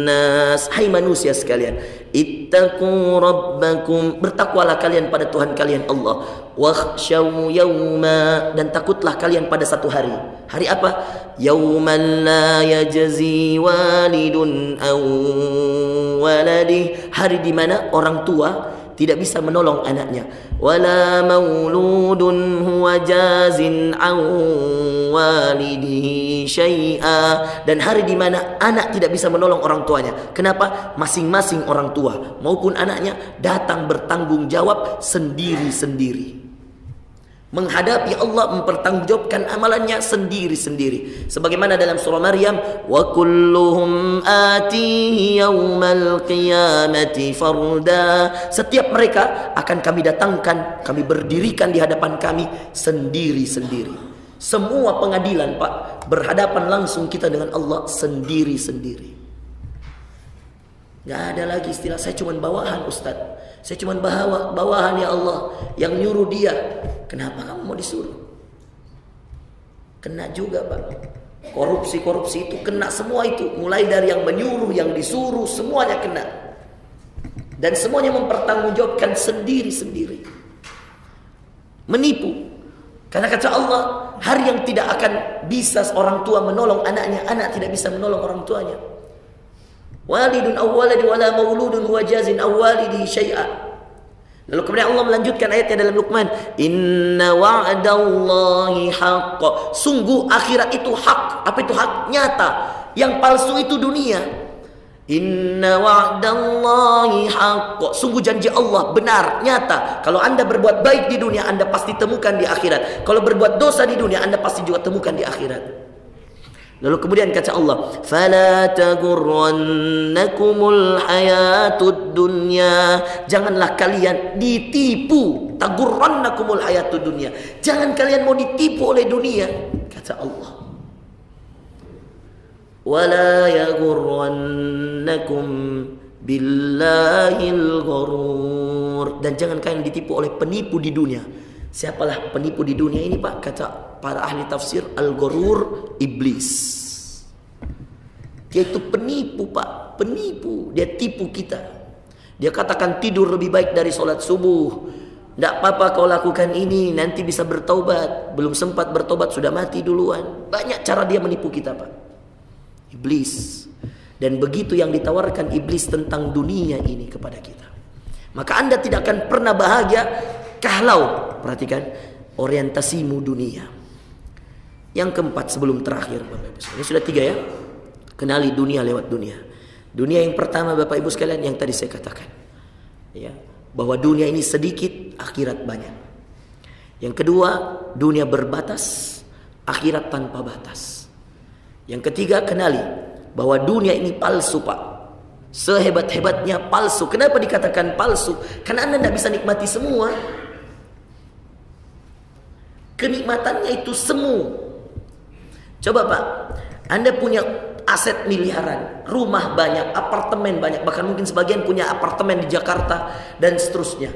nas, hai manusia sekalian, ittaqu rabbakum, bertakwalah kalian pada Tuhan kalian Allah, wakhshaw yawma, dan takutlah kalian pada satu hari. Hari apa? Yawman la yajzi walidun aw waladih, hari di mana orang tua tidak bisa menolong anaknya. Wala mauludun huwa jazin an walidihi syai'a, dan hari di mana anak tidak bisa menolong orang tuanya. Kenapa? Masing-masing orang tua maupun anaknya datang bertanggung jawab sendiri-sendiri. Menghadapi Allah, mempertanggungjawabkan amalannya sendiri-sendiri. Sebagaimana dalam surah Maryam, wa kulluhum atihi yaumal qiyamati farda, setiap mereka akan kami datangkan, kami berdirikan di hadapan kami sendiri-sendiri. Semua pengadilan Pak, berhadapan langsung kita dengan Allah sendiri-sendiri. Gak ada lagi istilah saya cuma bawahan Ustaz, saya cuma bawahan ya Allah yang nyuruh dia. Kenapa kamu mau disuruh? Kena juga Pak. Korupsi-korupsi itu kena semua itu. Mulai dari yang menyuruh, yang disuruh, semuanya kena. Dan semuanya mempertanggungjawabkan sendiri-sendiri. Menipu. Karena kata Allah, hari yang tidak akan bisa orang tua menolong anaknya, anak tidak bisa menolong orang tuanya. Walidun awwaladi wala mauludun huwa jazin awwalidihi syai'a. Lalu kemudian Allah melanjutkan ayatnya dalam Luqman, inna wa'dallahi haqq, sungguh akhirat itu hak. Apa itu hak? Nyata. Yang palsu itu dunia. Inna wa'dallahi haqq, sungguh janji Allah benar, nyata. Kalau Anda berbuat baik di dunia, Anda pasti temukan di akhirat. Kalau berbuat dosa di dunia, Anda pasti juga temukan di akhirat. Lalu kemudian kata Allah, fala tagurrannakumul hayatud dunya, janganlah kalian ditipu. Tagurrannakumul hayatud dunya, jangan kalian mau ditipu oleh dunia, kata Allah. Wala yagurrannakum billahil gharur, dan jangan kalian ditipu oleh penipu di dunia. Siapalah penipu di dunia ini Pak? Kata para ahli tafsir, al-gharur, iblis. Dia itu penipu Pak, penipu. Dia tipu kita. Dia katakan tidur lebih baik dari sholat subuh. Tidak apa-apa kau lakukan ini, nanti bisa bertaubat. Belum sempat bertaubat sudah mati duluan. Banyak cara dia menipu kita Pak. Iblis. Dan begitu yang ditawarkan iblis tentang dunia ini kepada kita. Maka Anda tidak akan pernah bahagia kalau, perhatikan, orientasimu dunia. Yang keempat sebelum terakhir Bapak Ibu sekalian. Ini sudah 3 ya. Kenali dunia lewat dunia. Dunia yang pertama Bapak Ibu sekalian yang tadi saya katakan. Ya, bahwa dunia ini sedikit, akhirat banyak. Yang kedua, dunia berbatas, akhirat tanpa batas. Yang ketiga, kenali bahwa dunia ini palsu Pak. Sehebat-hebatnya palsu. Kenapa dikatakan palsu? Karena Anda tidak bisa nikmati semua. Kenikmatannya itu semu. Coba Pak, Anda punya aset miliaran, rumah banyak, apartemen banyak, bahkan mungkin sebagian punya apartemen di Jakarta dan seterusnya.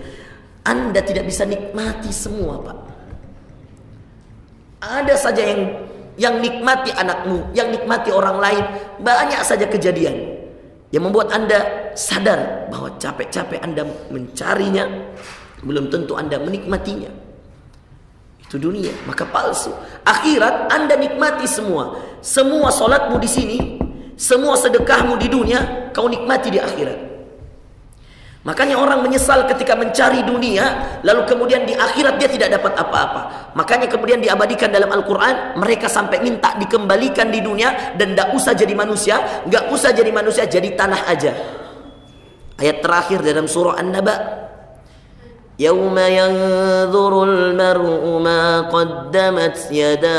Anda tidak bisa nikmati semua, Pak. Ada saja yang nikmati anakmu, yang nikmati orang lain, banyak saja kejadian yang membuat Anda sadar bahwa capek-capek Anda mencarinya, belum tentu Anda menikmatinya. Itu dunia, maka palsu. Akhirat Anda nikmati semua. Semua solatmu di sini, semua sedekahmu di dunia, kau nikmati di akhirat. Makanya orang menyesal ketika mencari dunia, lalu kemudian di akhirat dia tidak dapat apa-apa. Makanya kemudian diabadikan dalam Al-Quran, mereka sampai minta dikembalikan di dunia dan tidak usah jadi manusia, nggak usah jadi manusia, jadi tanah aja. Ayat terakhir dalam surah An-Naba, Yawma yanzurul mar'u ma qaddamat yadah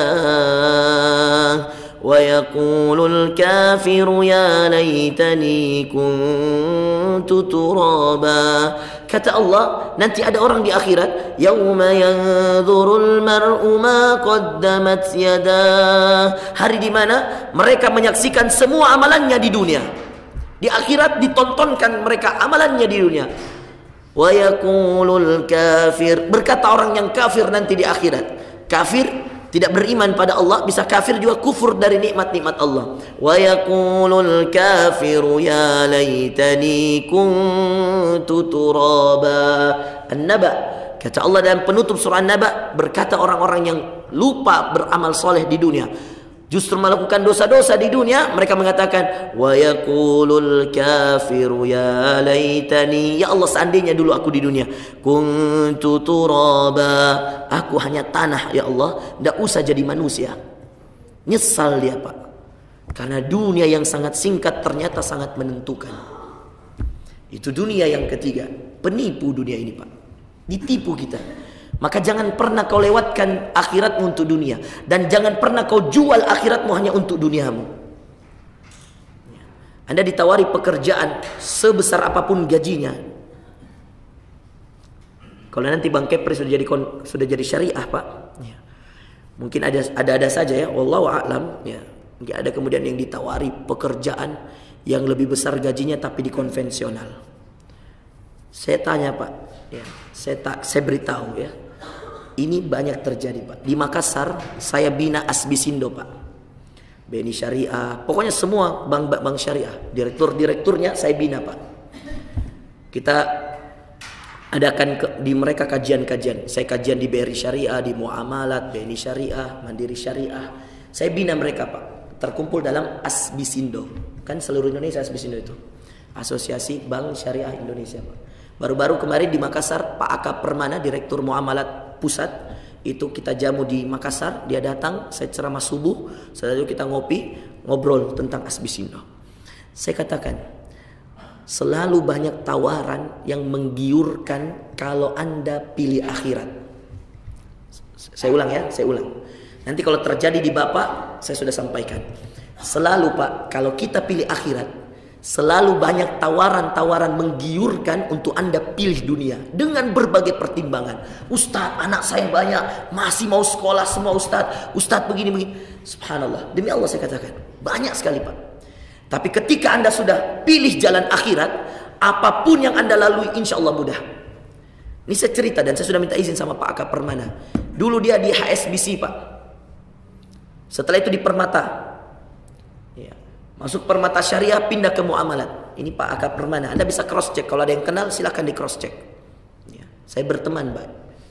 wa yaqulul kafiru ya laitani kuntu turaba. Kata Allah, nanti ada orang di akhirat, Yawma yanzurul mar'u ma qaddamat yadah, hari di mana mereka menyaksikan semua amalannya di dunia. Di akhirat ditontonkan mereka amalannya di dunia. Wa yaqulul kafir, berkata orang yang kafir nanti di akhirat, kafir tidak beriman pada Allah, bisa kafir juga kufur dari nikmat-nikmat Allah. Wa yaqulul kafiru ya laitani kuntu turaba. An-Naba, kata Allah dalam penutup surah An-Naba, berkata orang-orang yang lupa beramal soleh di dunia, justru melakukan dosa-dosa di dunia, mereka mengatakan wa yaqulul kafiru ya laitani, ya Allah seandainya dulu aku di dunia kuntu turaba, aku hanya tanah ya Allah, tidak usah jadi manusia. Nyesal dia, Pak, karena dunia yang sangat singkat ternyata sangat menentukan. Itu dunia yang ketiga, penipu dunia ini, Pak, ditipu kita. Maka jangan pernah kau lewatkan akhiratmu untuk dunia, dan jangan pernah kau jual akhiratmu hanya untuk duniamu. Anda ditawari pekerjaan sebesar apapun gajinya, kalau nanti Bang Kepri sudah jadi syariah, Pak, ya, mungkin ada saja ya, wallahu a'lam, ya, mungkin ada kemudian yang ditawari pekerjaan yang lebih besar gajinya tapi di konvensional. Saya tanya, Pak, ya, saya beritahu ya, ini banyak terjadi, Pak. Di Makassar saya bina Asbisindo, Pak, BNI Syariah, pokoknya semua bank syariah, direkturnya saya bina, Pak. Kita adakan di mereka kajian-kajian. Saya kajian di BRI Syariah, di Muamalat, BNI Syariah, Mandiri Syariah. Saya bina mereka, Pak. Terkumpul dalam Asbisindo. Kan seluruh Indonesia Asbisindo itu, Asosiasi Bank Syariah Indonesia, Pak. Baru-baru kemarin di Makassar, Pak Aka Permana, Direktur Muamalat Pusat, itu kita jamu di Makassar. Dia datang, saya ceramah subuh, setelah itu kita ngobrol tentang Asbisindo. Saya katakan, selalu banyak tawaran yang menggiurkan kalau Anda pilih akhirat. Saya ulang ya, saya ulang. Nanti kalau terjadi di Bapak, saya sudah sampaikan. Selalu, Pak, kalau kita pilih akhirat, selalu banyak tawaran-tawaran menggiurkan untuk Anda pilih dunia dengan berbagai pertimbangan. Ustadz, anak saya banyak, masih mau sekolah semua, Ustadz begini. Subhanallah, demi Allah saya katakan, banyak sekali, Pak. Tapi ketika Anda sudah pilih jalan akhirat, apapun yang Anda lalui insya Allah mudah. Ini saya cerita dan saya sudah minta izin sama Pak Aka Permana. Dulu dia di HSBC, Pak. Setelah itu di Permata. Masuk Permata Syariah, pindah ke Muamalat. Ini Pak Aka Permana. Anda bisa cross check. Kalau ada yang kenal silahkan di cross check. Ya, saya berteman, Pak.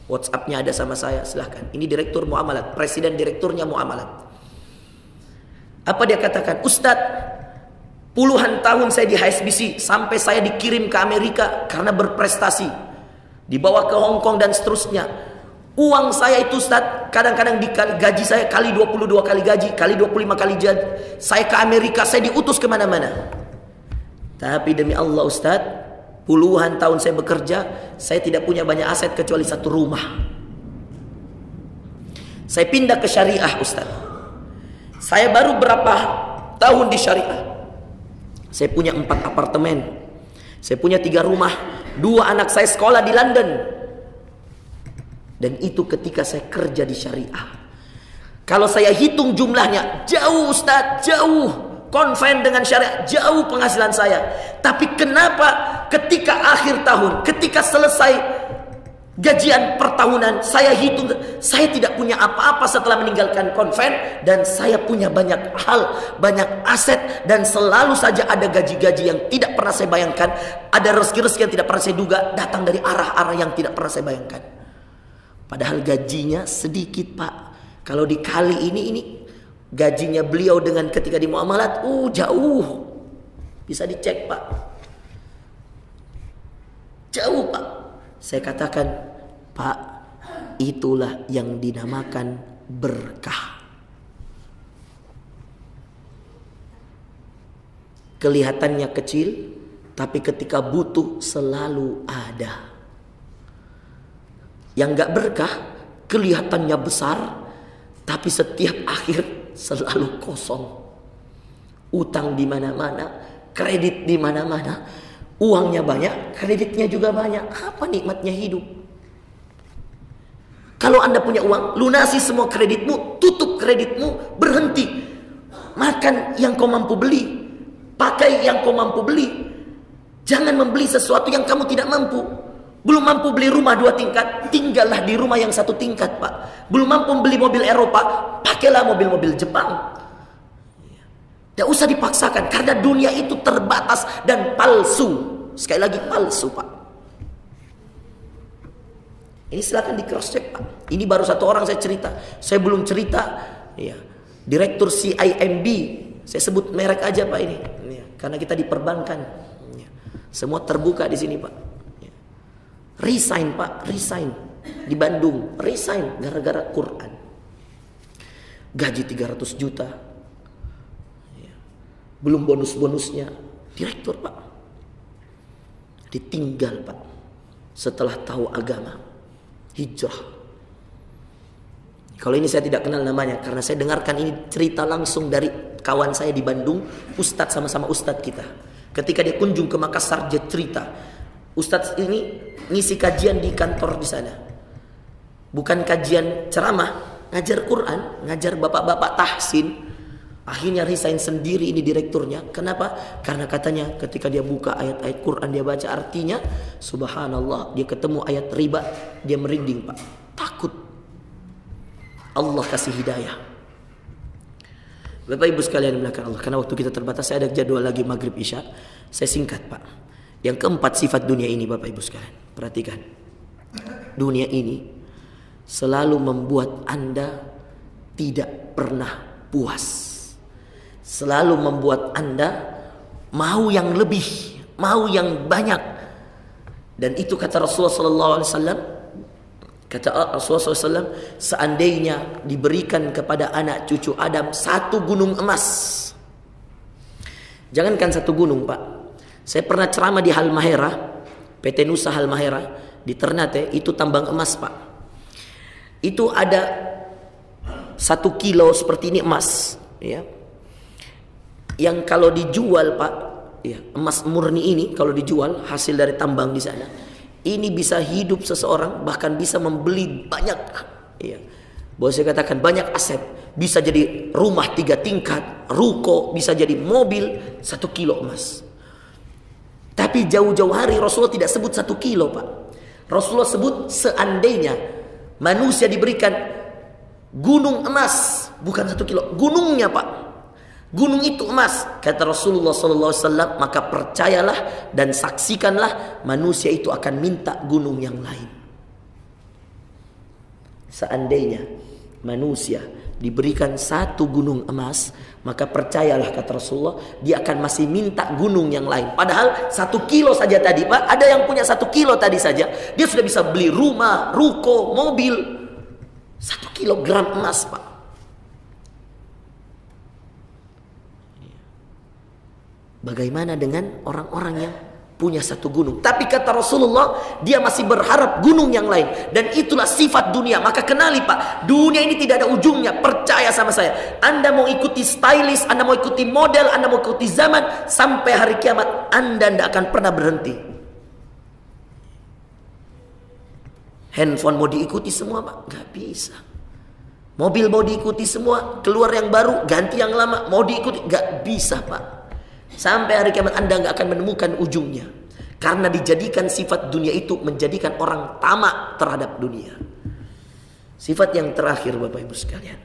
WhatsApp-nya ada sama saya, silahkan. Ini Direktur Muamalat, Presiden Direkturnya Muamalat. Apa dia katakan? Ustadz, puluhan tahun saya di HSBC, sampai saya dikirim ke Amerika karena berprestasi, dibawa ke Hong Kong dan seterusnya. Uang saya itu, Ustaz, kadang-kadang gaji saya kali 22 kali gaji, kali 25 kali gaji. Saya ke Amerika, saya diutus kemana-mana. Tapi demi Allah, Ustaz, puluhan tahun saya bekerja, saya tidak punya banyak aset kecuali satu rumah. Saya pindah ke syariah, Ustaz. Saya baru berapa tahun di syariah, saya punya 4 apartemen, saya punya 3 rumah, 2 anak saya sekolah di London. Dan itu ketika saya kerja di syariah. Kalau saya hitung jumlahnya, jauh, Ustaz, jauh konven dengan syariat, jauh penghasilan saya. Tapi kenapa ketika akhir tahun, ketika selesai gajian pertahunan, saya hitung, saya tidak punya apa-apa setelah meninggalkan konven, dan saya punya banyak hal, banyak aset, dan selalu saja ada gaji-gaji yang tidak pernah saya bayangkan, ada rezeki-rezeki yang tidak pernah saya duga, datang dari arah-arah yang tidak pernah saya bayangkan. Padahal gajinya sedikit, Pak. Kalau dikali ini gajinya beliau dengan ketika di muamalat, jauh. Bisa dicek, Pak. Jauh, Pak. Saya katakan, Pak, itulah yang dinamakan berkah. Kelihatannya kecil, tapi ketika butuh selalu ada. Yang gak berkah, kelihatannya besar, tapi setiap akhir selalu kosong. Utang di mana-mana, kredit di mana-mana, uangnya banyak, kreditnya juga banyak. Apa nikmatnya hidup? Kalau Anda punya uang, lunasi semua kreditmu, tutup kreditmu, berhenti. Makan yang kau mampu beli, pakai yang kau mampu beli. Jangan membeli sesuatu yang kamu tidak mampu. Belum mampu beli rumah 2 tingkat, tinggallah di rumah yang 1 tingkat, Pak. Belum mampu beli mobil Eropa, pakailah mobil-mobil Jepang. Tidak usah dipaksakan, karena dunia itu terbatas dan palsu. Sekali lagi palsu, Pak. Ini silakan di cross check, Pak. Ini baru 1 orang saya cerita. Saya belum cerita, ya, Direktur CIMB. Saya sebut merek aja, Pak, ini. Ya, karena kita diperbankan. Ya. Semua terbuka di sini, Pak. Ya. Resign, Pak, resign. Di Bandung, resign gara-gara Quran. Gaji 300 juta. Belum bonus-bonusnya. Direktur, Pak. Ditinggal, Pak. Setelah tahu agama. Hijrah. Kalau ini saya tidak kenal namanya, karena saya dengarkan ini cerita langsung dari kawan saya di Bandung. Ustadz, sama-sama ustadz kita. Ketika dia kunjung ke Makassar, dia cerita. Ustadz ini ngisi kajian di kantor di sana. Bukan kajian ceramah, ngajar Quran, ngajar bapak-bapak tahsin. Akhirnya resign sendiri ini direkturnya. Kenapa? Karena katanya ketika dia buka ayat-ayat Quran, dia baca artinya, subhanallah, dia ketemu ayat riba, dia merinding, Pak. Takut. Allah kasih hidayah. Bapak Ibu sekalian dimuliakan Allah, karena waktu kita terbatas, saya ada jadwal lagi maghrib isya. Saya singkat, Pak. Yang keempat, sifat dunia ini, Bapak Ibu sekalian, perhatikan. Dunia ini selalu membuat Anda tidak pernah puas. Selalu membuat Anda mau yang lebih, mau yang banyak. Dan itu kata Rasulullah SAW. Kata Rasulullah SAW, seandainya diberikan kepada anak cucu Adam 1 gunung emas. Jangankan 1 gunung, Pak. Saya pernah ceramah di Halmahera, PT Nusa Halmahera di Ternate, itu tambang emas, Pak. Itu ada 1 kilo seperti ini emas, ya. Yang kalau dijual, Pak, ya, emas murni ini kalau dijual hasil dari tambang di sana, ini bisa hidup seseorang, bahkan bisa membeli banyak, ya. Boleh saya katakan banyak aset, bisa jadi rumah 3 tingkat, ruko, bisa jadi mobil, 1 kilo emas. Tapi jauh-jauh hari Rasulullah tidak sebut 1 kilo, Pak. Rasulullah sebut seandainya manusia diberikan gunung emas, bukan 1 kilo, gunungnya, Pak. Gunung itu emas, kata Rasulullah SAW, maka percayalah dan saksikanlah, manusia itu akan minta gunung yang lain. Seandainya manusia diberikan 1 gunung emas, maka percayalah, kata Rasulullah, dia akan masih minta gunung yang lain. Padahal 1 kilo saja tadi, Pak, ada yang punya 1 kilo tadi saja, dia sudah bisa beli rumah, ruko, mobil. 1 kilogram emas, Pak. Bagaimana dengan orang-orang yang punya 1 gunung? Tapi kata Rasulullah, dia masih berharap gunung yang lain. Dan itulah sifat dunia. Maka kenali, Pak, dunia ini tidak ada ujungnya. Percaya sama saya. Anda mau ikuti stylish, Anda mau ikuti model, Anda mau ikuti zaman, sampai hari kiamat Anda tidak akan pernah berhenti. Handphone mau diikuti semua, Pak? Gak bisa. Mobil mau diikuti semua, keluar yang baru, ganti yang lama, mau diikuti, gak bisa Pak. Sampai hari kiamat Anda gak akan menemukan ujungnya. Karena dijadikan sifat dunia itu menjadikan orang tamak terhadap dunia. Sifat yang terakhir Bapak Ibu sekalian.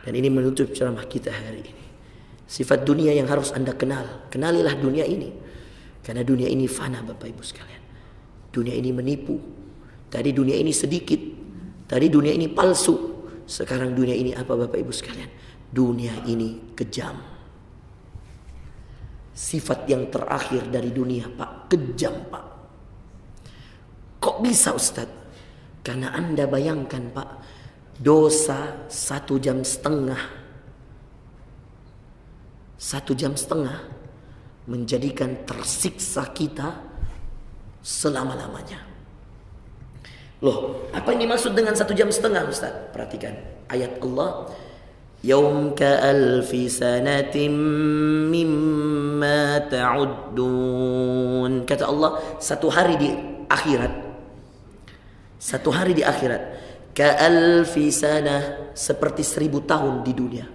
Dan ini menutup ceramah kita hari ini. Sifat dunia yang harus Anda kenal. Kenalilah dunia ini. Karena dunia ini fana Bapak Ibu sekalian. Dunia ini menipu. Tadi dunia ini sedikit. Tadi dunia ini palsu. Sekarang dunia ini apa Bapak Ibu sekalian? Dunia ini kejam. Sifat yang terakhir dari dunia Pak, kejam Pak. Kok bisa Ustaz? Karena Anda bayangkan Pak, dosa 1 jam setengah. 1 jam setengah menjadikan tersiksa kita selama-lamanya. Loh, apa yang dimaksud dengan 1 jam setengah Ustaz? Perhatikan ayat Allah. Yaum ka'alfi sanatim mimma ta'uddun. Kata Allah, 1 hari di akhirat. 1 hari di akhirat. Ka'alfi sanah, seperti 1000 tahun di dunia.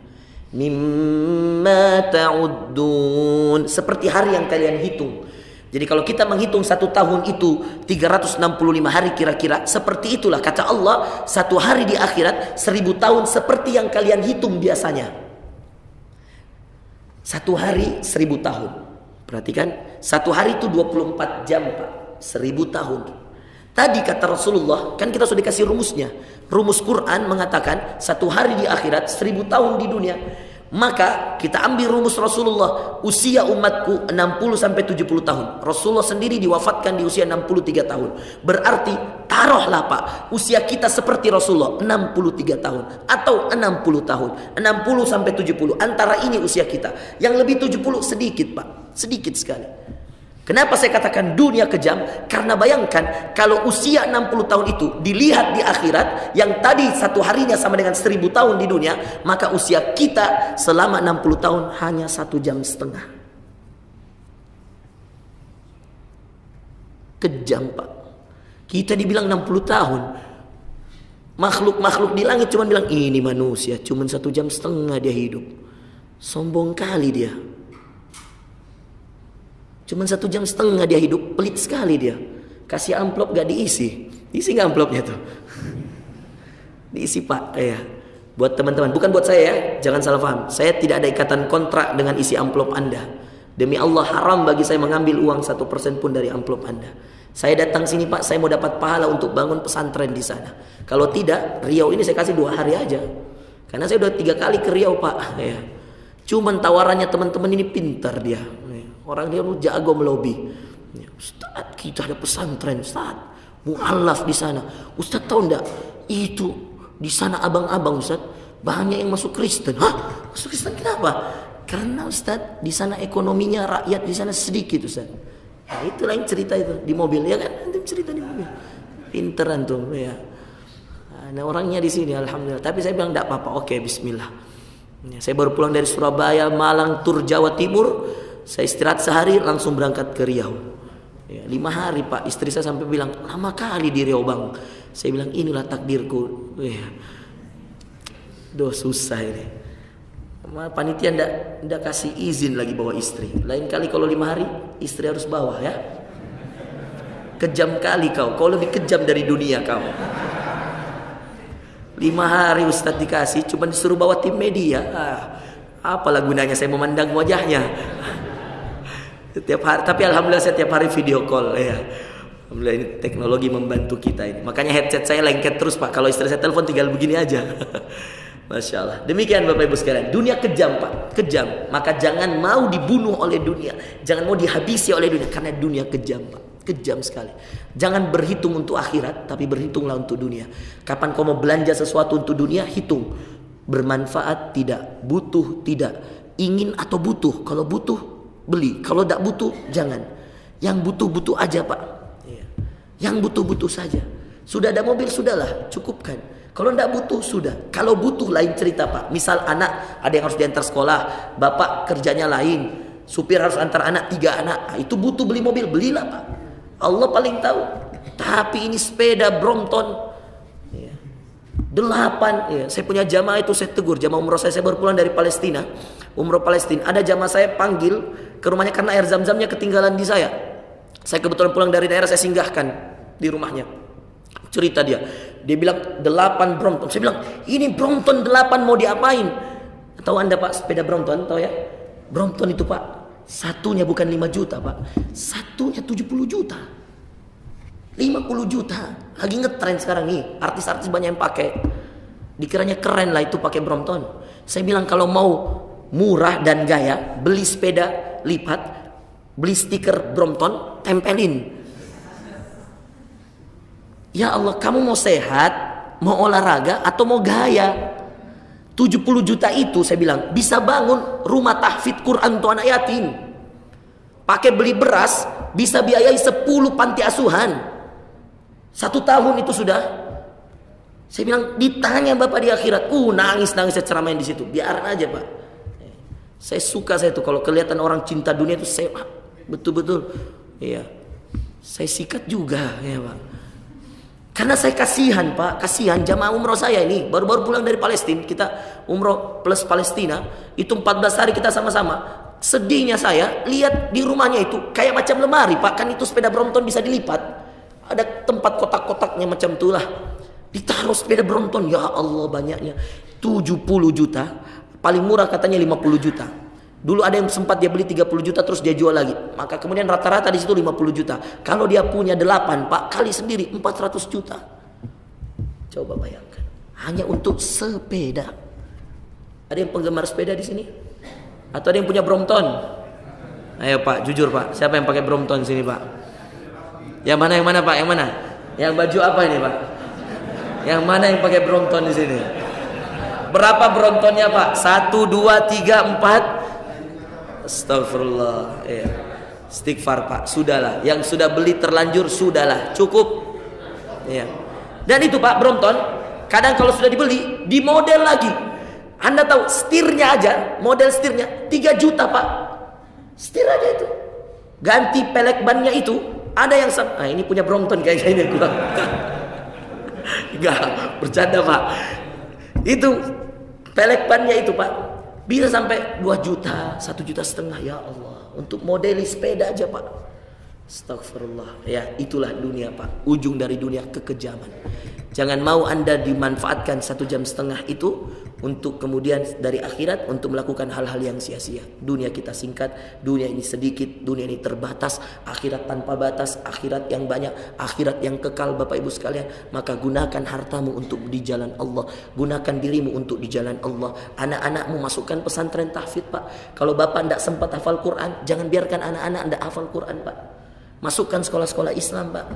Mimma ta'uddun, seperti hari yang kalian hitung. Jadi kalau kita menghitung 1 tahun itu 365 hari kira-kira, seperti itulah kata Allah, 1 hari di akhirat 1000 tahun seperti yang kalian hitung biasanya. 1 hari 1000 tahun. Perhatikan, 1 hari itu 24 jam Pak, 1000 tahun. Tadi kata Rasulullah, kan kita sudah dikasih rumusnya. Rumus Quran mengatakan 1 hari di akhirat 1000 tahun di dunia. Maka kita ambil rumus Rasulullah, usia umatku 60 sampai 70 tahun. Rasulullah sendiri diwafatkan di usia 63 tahun. Berarti taruhlah Pak, usia kita seperti Rasulullah 63 tahun atau 60 tahun. 60 sampai 70, antara ini usia kita. Yang lebih 70 sedikit Pak, sedikit sekali. Kenapa saya katakan dunia kejam? Karena bayangkan kalau usia 60 tahun itu dilihat di akhirat, yang tadi 1 harinya sama dengan 1000 tahun di dunia, maka usia kita selama 60 tahun hanya 1 jam setengah. Kejam Pak. Kita dibilang 60 tahun. Makhluk-makhluk di langit cuma bilang, ini manusia cuma 1 jam setengah dia hidup. Sombong kali dia. Cuma 1 jam setengah dia hidup, pelit sekali dia. Kasih amplop gak diisi. Diisi gak amplopnya tuh? Diisi Pak, ya. Buat teman-teman, bukan buat saya ya, jangan salah paham. Saya tidak ada ikatan kontrak dengan isi amplop Anda. Demi Allah haram bagi saya mengambil uang 1% pun dari amplop Anda. Saya datang sini Pak, saya mau dapat pahala untuk bangun pesantren di sana. Kalau tidak, Riau ini saya kasih 2 hari aja. Karena saya udah 3 kali ke Riau Pak, ya. Cuman tawarannya teman-teman ini pintar dia. Orang dia jago melobi. Ustaz, kita ada pesantren, Ustaz. Mu'allaf di sana. Ustaz tahu enggak? Itu di sana abang-abang Ustaz, banyak yang masuk Kristen. Hah? Masuk Kristen kenapa? Karena Ustaz, di sana ekonominya rakyat di sana sedikit Ustaz. Nah, itu lain cerita itu di mobil ya kan? Itu cerita di mobil. Pinteran tuh ya. Nah, orangnya di sini alhamdulillah. Tapi saya bilang enggak apa-apa. Oke, bismillah. Ya, saya baru pulang dari Surabaya, Malang, tur Jawa Timur. Saya istirahat sehari langsung berangkat ke Riau. Ya, 5 hari Pak, istri saya sampai bilang, lama kali di Riau Bang. Saya bilang inilah takdirku. Ya. Duh susah ini. Panitia ndak kasih izin lagi bawa istri. Lain kali kalau 5 hari istri harus bawa ya. Kejam kali kau lebih kejam dari dunia kau. 5 hari Ustadz dikasih, cuma disuruh bawa tim media. Apalah gunanya saya memandang wajahnya. Setiap hari, tapi alhamdulillah saya tiap hari video call ya. Alhamdulillah ini teknologi membantu kita ini. Makanya headset saya lengket terus Pak. Kalau istri saya telepon tinggal begini aja. Masya Allah. Demikian Bapak Ibu sekalian. Dunia kejam Pak, kejam. Maka jangan mau dibunuh oleh dunia. Jangan mau dihabisi oleh dunia. Karena dunia kejam Pak, kejam sekali. Jangan berhitung untuk akhirat, tapi berhitunglah untuk dunia. Kapan kau mau belanja sesuatu untuk dunia, hitung. Bermanfaat tidak, butuh tidak, ingin atau butuh. Kalau butuh beli, kalau tidak butuh jangan. Yang butuh-butuh aja Pak. Yang butuh-butuh saja. Sudah ada mobil sudahlah, cukupkan. Kalau tidak butuh sudah. Kalau butuh lain cerita Pak. Misal anak ada yang harus diantar sekolah, bapak kerjanya lain, supir harus antar anak 3 anak. Nah, itu butuh beli mobil, belilah Pak. Allah paling tahu. Tapi ini sepeda Brompton. 8, ya, saya punya jamaah itu saya tegur, jamaah umroh saya baru pulang dari Palestina, umroh Palestina. Ada jamaah saya panggil ke rumahnya karena air zam-zamnya ketinggalan di saya. Saya kebetulan pulang dari daerah, saya singgahkan di rumahnya. Cerita dia bilang 8 Brompton. Saya bilang, ini Brompton 8 mau diapain? Tahu Anda Pak sepeda Brompton, tahu ya? Brompton itu Pak, satunya bukan 5 juta Pak, satunya 70 juta. 50 juta. Lagi ngetren sekarang nih. Artis-artis banyak yang pakai. Dikiranya keren lah itu pakai Brompton. Saya bilang kalau mau murah dan gaya, beli sepeda lipat, beli stiker Brompton, tempelin. Ya Allah, kamu mau sehat, mau olahraga atau mau gaya? 70 juta itu saya bilang bisa bangun rumah tahfidz Quran untuk anak yatim. Pakai beli beras bisa biayai 10 panti asuhan. 1 tahun itu sudah. Saya bilang ditanya Bapak di akhirat, nangis saya ceramain di situ. Biarin aja Pak. Saya suka saya itu kalau kelihatan orang cinta dunia itu saya betul-betul, iya. Saya sikat juga ya Pak. Karena saya kasihan Pak, kasihan jamaah umroh saya ini baru-baru pulang dari Palestina. Kita umroh plus Palestina itu 14 hari kita sama-sama. Sedihnya saya lihat di rumahnya itu kayak macam lemari Pak. Kan itu sepeda Brompton bisa dilipat. Ada tempat kotak-kotaknya macam itulah. Ditaruh sepeda Brompton, ya Allah banyaknya. 70 juta, paling murah katanya 50 juta. Dulu ada yang sempat dia beli 30 juta terus dia jual lagi. Maka kemudian rata-rata di situ 50 juta. Kalau dia punya 8 Pak, kali sendiri 400 juta. Coba bayangkan. Hanya untuk sepeda. Ada yang penggemar sepeda di sini? Atau ada yang punya Brompton? Ayo Pak, jujur Pak. Siapa yang pakai Brompton sini Pak? Yang mana Pak? Yang mana? Yang baju apa ini Pak? Yang mana yang pakai Brompton di sini? Berapa Bromptonnya Pak? 1, 2, 3, 4. Astagfirullah. Ya. Istighfar Pak. Sudahlah. Yang sudah beli terlanjur sudahlah. Cukup. Ya. Dan itu Pak Brompton, kadang kalau sudah dibeli, di model lagi. Anda tahu setirnya aja, model setirnya 3 juta Pak. Setir aja itu. Ganti pelek bannya itu. Ada yang ini punya Brompton kayak gini gua. Enggak, bercanda Pak. Itu pelek bannya itu Pak. Bisa sampai 2 juta, 1,5 juta ya Allah. Untuk modeli sepeda aja Pak. Astagfirullah. Ya, itulah dunia Pak. Ujung dari dunia kekejaman. Jangan mau Anda dimanfaatkan 1,5 jam itu untuk kemudian dari akhirat untuk melakukan hal-hal yang sia-sia. Dunia kita singkat, dunia ini sedikit, dunia ini terbatas, akhirat tanpa batas, akhirat yang banyak, akhirat yang kekal Bapak Ibu sekalian. Maka gunakan hartamu untuk di jalan Allah, gunakan dirimu untuk di jalan Allah. Anak-anakmu masukkan pesantren tahfidz Pak. Kalau Bapak tidak sempat hafal Quran, jangan biarkan anak-anak tidak hafal Quran Pak. Masukkan sekolah-sekolah Islam Pak.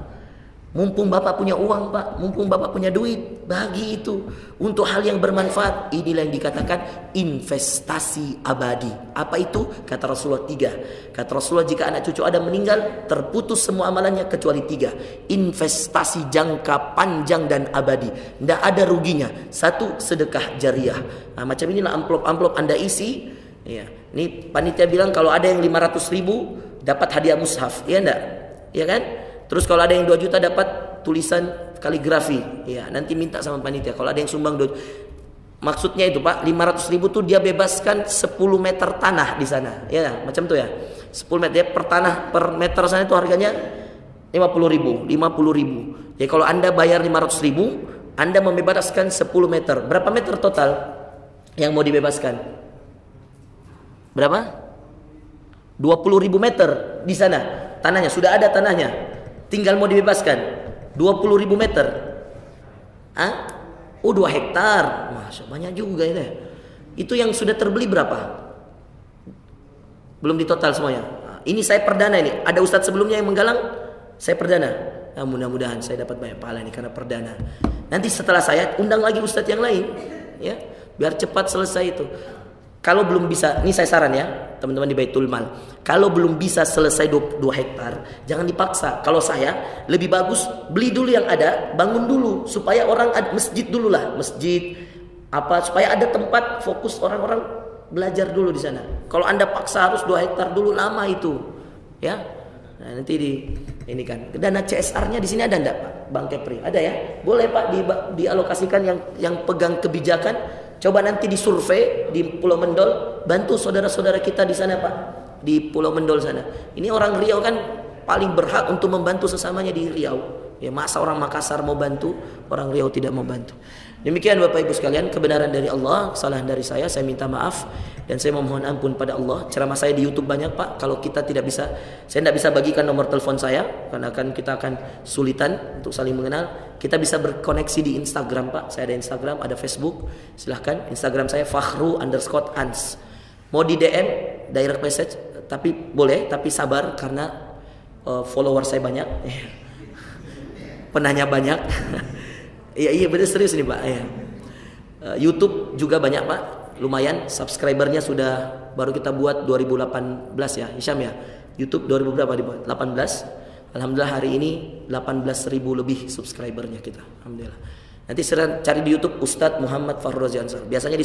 Mumpung Bapak punya uang Pak, mumpung Bapak punya duit, bagi itu untuk hal yang bermanfaat. Inilah yang dikatakan investasi abadi. Apa itu? Kata Rasulullah 3. Kata Rasulullah, jika anak cucu Adam meninggal, terputus semua amalannya kecuali 3. Investasi jangka panjang dan abadi. Tidak ada ruginya. 1, sedekah jariah. Nah, macam inilah amplop-amplop Anda isi. Ya. Ini panitia bilang kalau ada yang 500.000 dapat hadiah mushaf. Iya enggak? Iya kan? Terus kalau ada yang 2 juta dapat tulisan kaligrafi. Ya, nanti minta sama panitia. Kalau ada yang sumbang 2, maksudnya itu Pak, 500.000 tuh dia bebaskan 10 meter tanah di sana. Ya, macam tuh ya. 10 meter per tanah per meter sana itu harganya 50.000. Ya, kalau Anda bayar 500.000, Anda membebaskan 10 meter. Berapa meter total yang mau dibebaskan? Berapa? 20.000 meter di sana. Tanahnya sudah ada tanahnya. Tinggal mau dibebaskan 20.000 meter. 2 hektar. Masya, banyak juga itu. Itu yang sudah terbeli berapa? Belum ditotal semuanya. Ini saya perdana ini. Ada ustadz sebelumnya yang menggalang, saya perdana. Mudah-mudahan saya dapat banyak pahala ini karena perdana. Nanti setelah saya undang lagi ustadz yang lain, ya, biar cepat selesai itu. Kalau belum bisa, ini saya saran ya, teman-teman di Baitul Mal. Kalau belum bisa selesai 2 hektar, jangan dipaksa. Kalau saya, lebih bagus beli dulu yang ada, bangun dulu. Supaya orang ada masjid dulu lah. Masjid, supaya ada tempat fokus orang-orang belajar dulu di sana. Kalau Anda paksa harus 2 hektar dulu, lama itu. Ya, Nah, nanti ini kan dana CSR-nya di sini ada enggak Pak? Bang Kepri ada ya? Boleh Pak dialokasikan yang pegang kebijakan. Coba nanti disurvei di Pulau Mendol, bantu saudara-saudara kita di sana Pak, di Pulau Mendol sana. Ini orang Riau kan paling berhak untuk membantu sesamanya di Riau. Ya masa orang Makassar mau bantu, orang Riau tidak mau bantu. Demikian Bapak Ibu sekalian, kebenaran dari Allah, kesalahan dari saya minta maaf dan saya memohon ampun pada Allah. Ceramah saya di YouTube banyak Pak. Kalau kita tidak bisa, saya tidak bisa bagikan nomor telepon saya karena kita akan sulitan untuk saling mengenal. Kita bisa berkoneksi di Instagram Pak. Saya ada Instagram, ada Facebook. Silahkan Instagram saya Fakhru_Ans. Mau di DM direct message, tapi boleh, tapi sabar karena follower saya banyak, penanya banyak. Iya benar serius nih Pak. Ya. YouTube juga banyak Pak, lumayan subscribernya sudah baru kita buat 2018 ya, Hisyam ya. YouTube 2000 berapa dibuat? 18. Alhamdulillah hari ini 18.000 lebih subscribernya kita. Alhamdulillah. Nanti cari di YouTube Ustadz Muhammad Fakhru Razi Ansar. Biasanya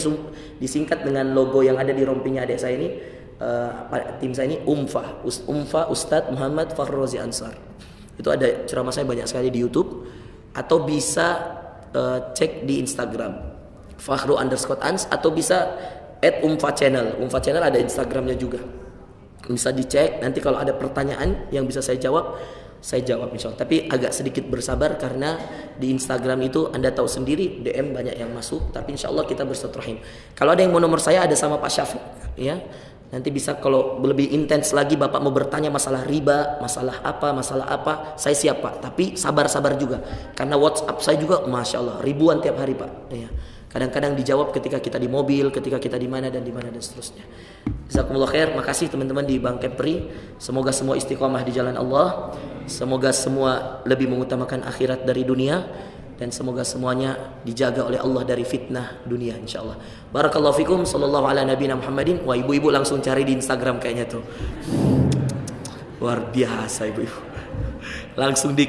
disingkat dengan logo yang ada di rompinya adik saya ini, tim saya ini UMFA Ustadz Muhammad Fakhru Razi Ansar. Itu ada ceramah saya banyak sekali di YouTube, atau bisa cek di Instagram Fakhru_Ans, atau bisa @umfa channel. Umfa channel ada Instagramnya juga, bisa dicek. Nanti kalau ada pertanyaan yang bisa saya jawab insya Allah. Tapi agak sedikit bersabar karena di Instagram itu Anda tahu sendiri DM banyak yang masuk. Tapi insya Allah kita bersilaturahim. Kalau ada yang mau nomor saya, ada sama Pak Syafiq ya. Nanti bisa kalau lebih intens lagi Bapak mau bertanya masalah riba, masalah apa, saya siap Pak. Tapi sabar-sabar juga. Karena WhatsApp saya juga Masya Allah ribuan tiap hari Pak. Ya. Kadang-kadang dijawab ketika kita di mobil, ketika kita di mana dan seterusnya. Jazakumullah khair. Makasih teman-teman di Bang Kepri. Semoga semua istiqomah di jalan Allah. Semoga semua lebih mengutamakan akhirat dari dunia. Dan semoga semuanya dijaga oleh Allah dari fitnah dunia insyaallah. Barakallahu fikum, sallallahu ala nabiyina Muhammadin. Wah, ibu-ibu langsung cari di Instagram kayaknya tuh. Luar biasa ibu-ibu. Langsung di